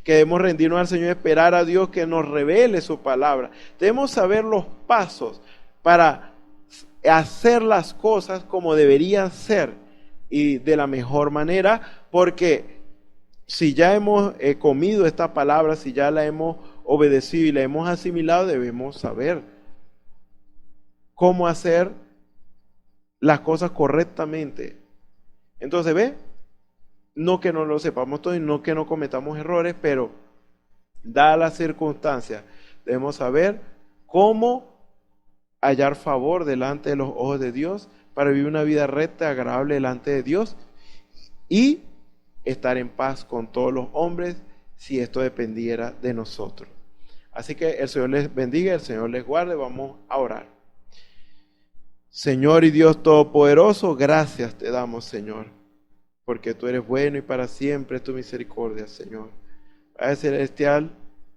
Que debemos rendirnos al Señor y esperar a Dios que nos revele su palabra. Debemos saber los pasos para hacer las cosas como deberían ser y de la mejor manera, porque si ya hemos comido esta palabra, si ya la hemos obedecido y la hemos asimilado, debemos saber cómo hacer las cosas correctamente. Entonces, ¿ve? No que no lo sepamos todo y no que no cometamos errores, pero dadas las circunstancias, debemos saber cómo hallar favor delante de los ojos de Dios para vivir una vida recta, agradable delante de Dios y estar en paz con todos los hombres si esto dependiera de nosotros. Así que el Señor les bendiga, el Señor les guarde. Vamos a orar. Señor y Dios Todopoderoso, gracias te damos, Señor, porque tú eres bueno y para siempre es tu misericordia, Señor. Padre Celestial,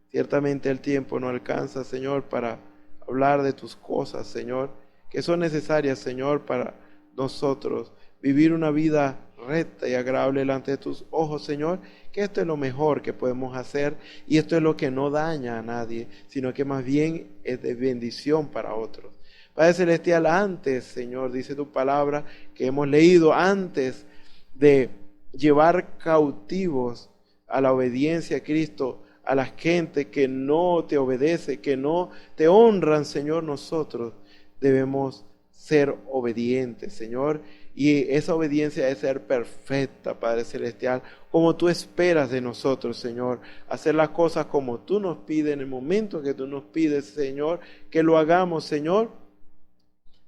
ciertamente el tiempo no alcanza, Señor, para hablar de tus cosas, Señor, que son necesarias, Señor, para nosotros vivir una vida recta y agradable delante de tus ojos, Señor, que esto es lo mejor que podemos hacer y esto es lo que no daña a nadie, sino que más bien es de bendición para otros. Padre Celestial, antes, Señor, dice tu palabra que hemos leído, antes de llevar cautivos a la obediencia a Cristo, a la gente que no te obedece, que no te honran, Señor, nosotros debemos ser obedientes, Señor, y esa obediencia debe ser perfecta, Padre Celestial, como tú esperas de nosotros, Señor, hacer las cosas como tú nos pides, en el momento que tú nos pides, Señor, que lo hagamos, Señor,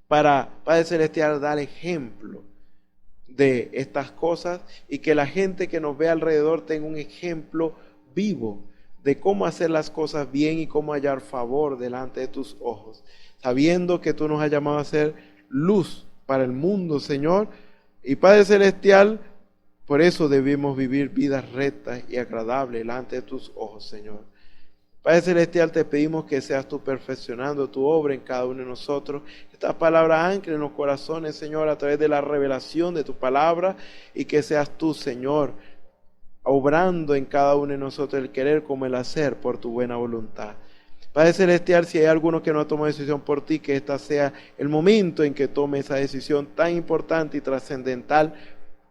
para, Padre Celestial, dar ejemplo de estas cosas y que la gente que nos ve alrededor tenga un ejemplo vivo de cómo hacer las cosas bien y cómo hallar favor delante de tus ojos, sabiendo que tú nos has llamado a ser luz para el mundo, Señor, y Padre Celestial, por eso debemos vivir vidas rectas y agradables delante de tus ojos, Señor. Padre Celestial, te pedimos que seas tú perfeccionando tu obra en cada uno de nosotros. Esta palabra ancla en los corazones, Señor, a través de la revelación de tu palabra, y que seas tú, Señor, obrando en cada uno de nosotros el querer como el hacer por tu buena voluntad. Padre Celestial, si hay alguno que no ha tomado decisión por ti, que esta sea el momento en que tome esa decisión tan importante y trascendental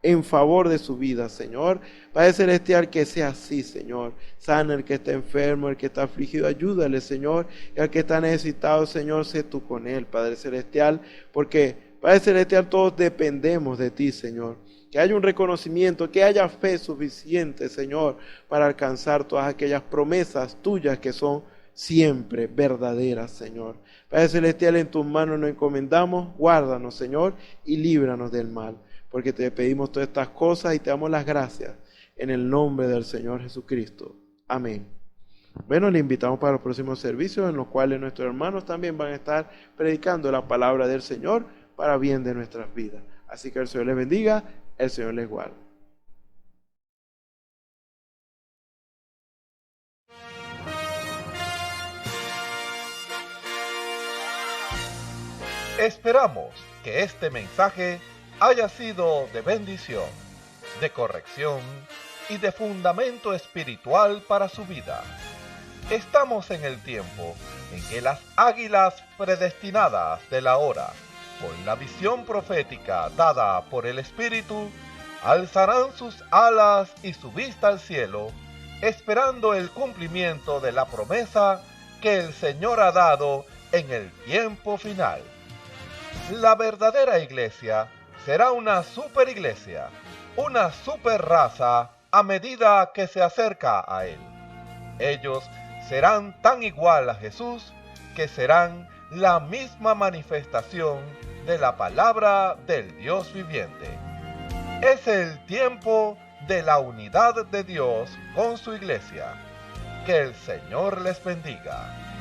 en favor de su vida, Señor. Padre Celestial, que sea así, Señor. Sana el que está enfermo, el que está afligido, ayúdale, Señor. Y al que está necesitado, Señor, sé tú con él, Padre Celestial. Porque, Padre Celestial, todos dependemos de ti, Señor. Que haya un reconocimiento, que haya fe suficiente, Señor, para alcanzar todas aquellas promesas tuyas que son siempre verdaderas, Señor. Padre Celestial, en tus manos nos encomendamos. Guárdanos, Señor, y líbranos del mal. Porque te pedimos todas estas cosas y te damos las gracias en el nombre del Señor Jesucristo. Amén. Bueno, le invitamos para los próximos servicios en los cuales nuestros hermanos también van a estar predicando la palabra del Señor para bien de nuestras vidas. Así que el Señor les bendiga, el Señor les guarde. Esperamos que este mensaje haya sido de bendición, de corrección y de fundamento espiritual para su vida. Estamos en el tiempo en que las águilas predestinadas de la hora con la visión profética dada por el Espíritu, alzarán sus alas y su vista al cielo, esperando el cumplimiento de la promesa que el Señor ha dado en el tiempo final. La verdadera iglesia será una superiglesia, una superraza a medida que se acerca a Él. Ellos serán tan igual a Jesús que serán la misma manifestación de la palabra del Dios viviente. Es el tiempo de la unidad de Dios con su iglesia. Que el Señor les bendiga.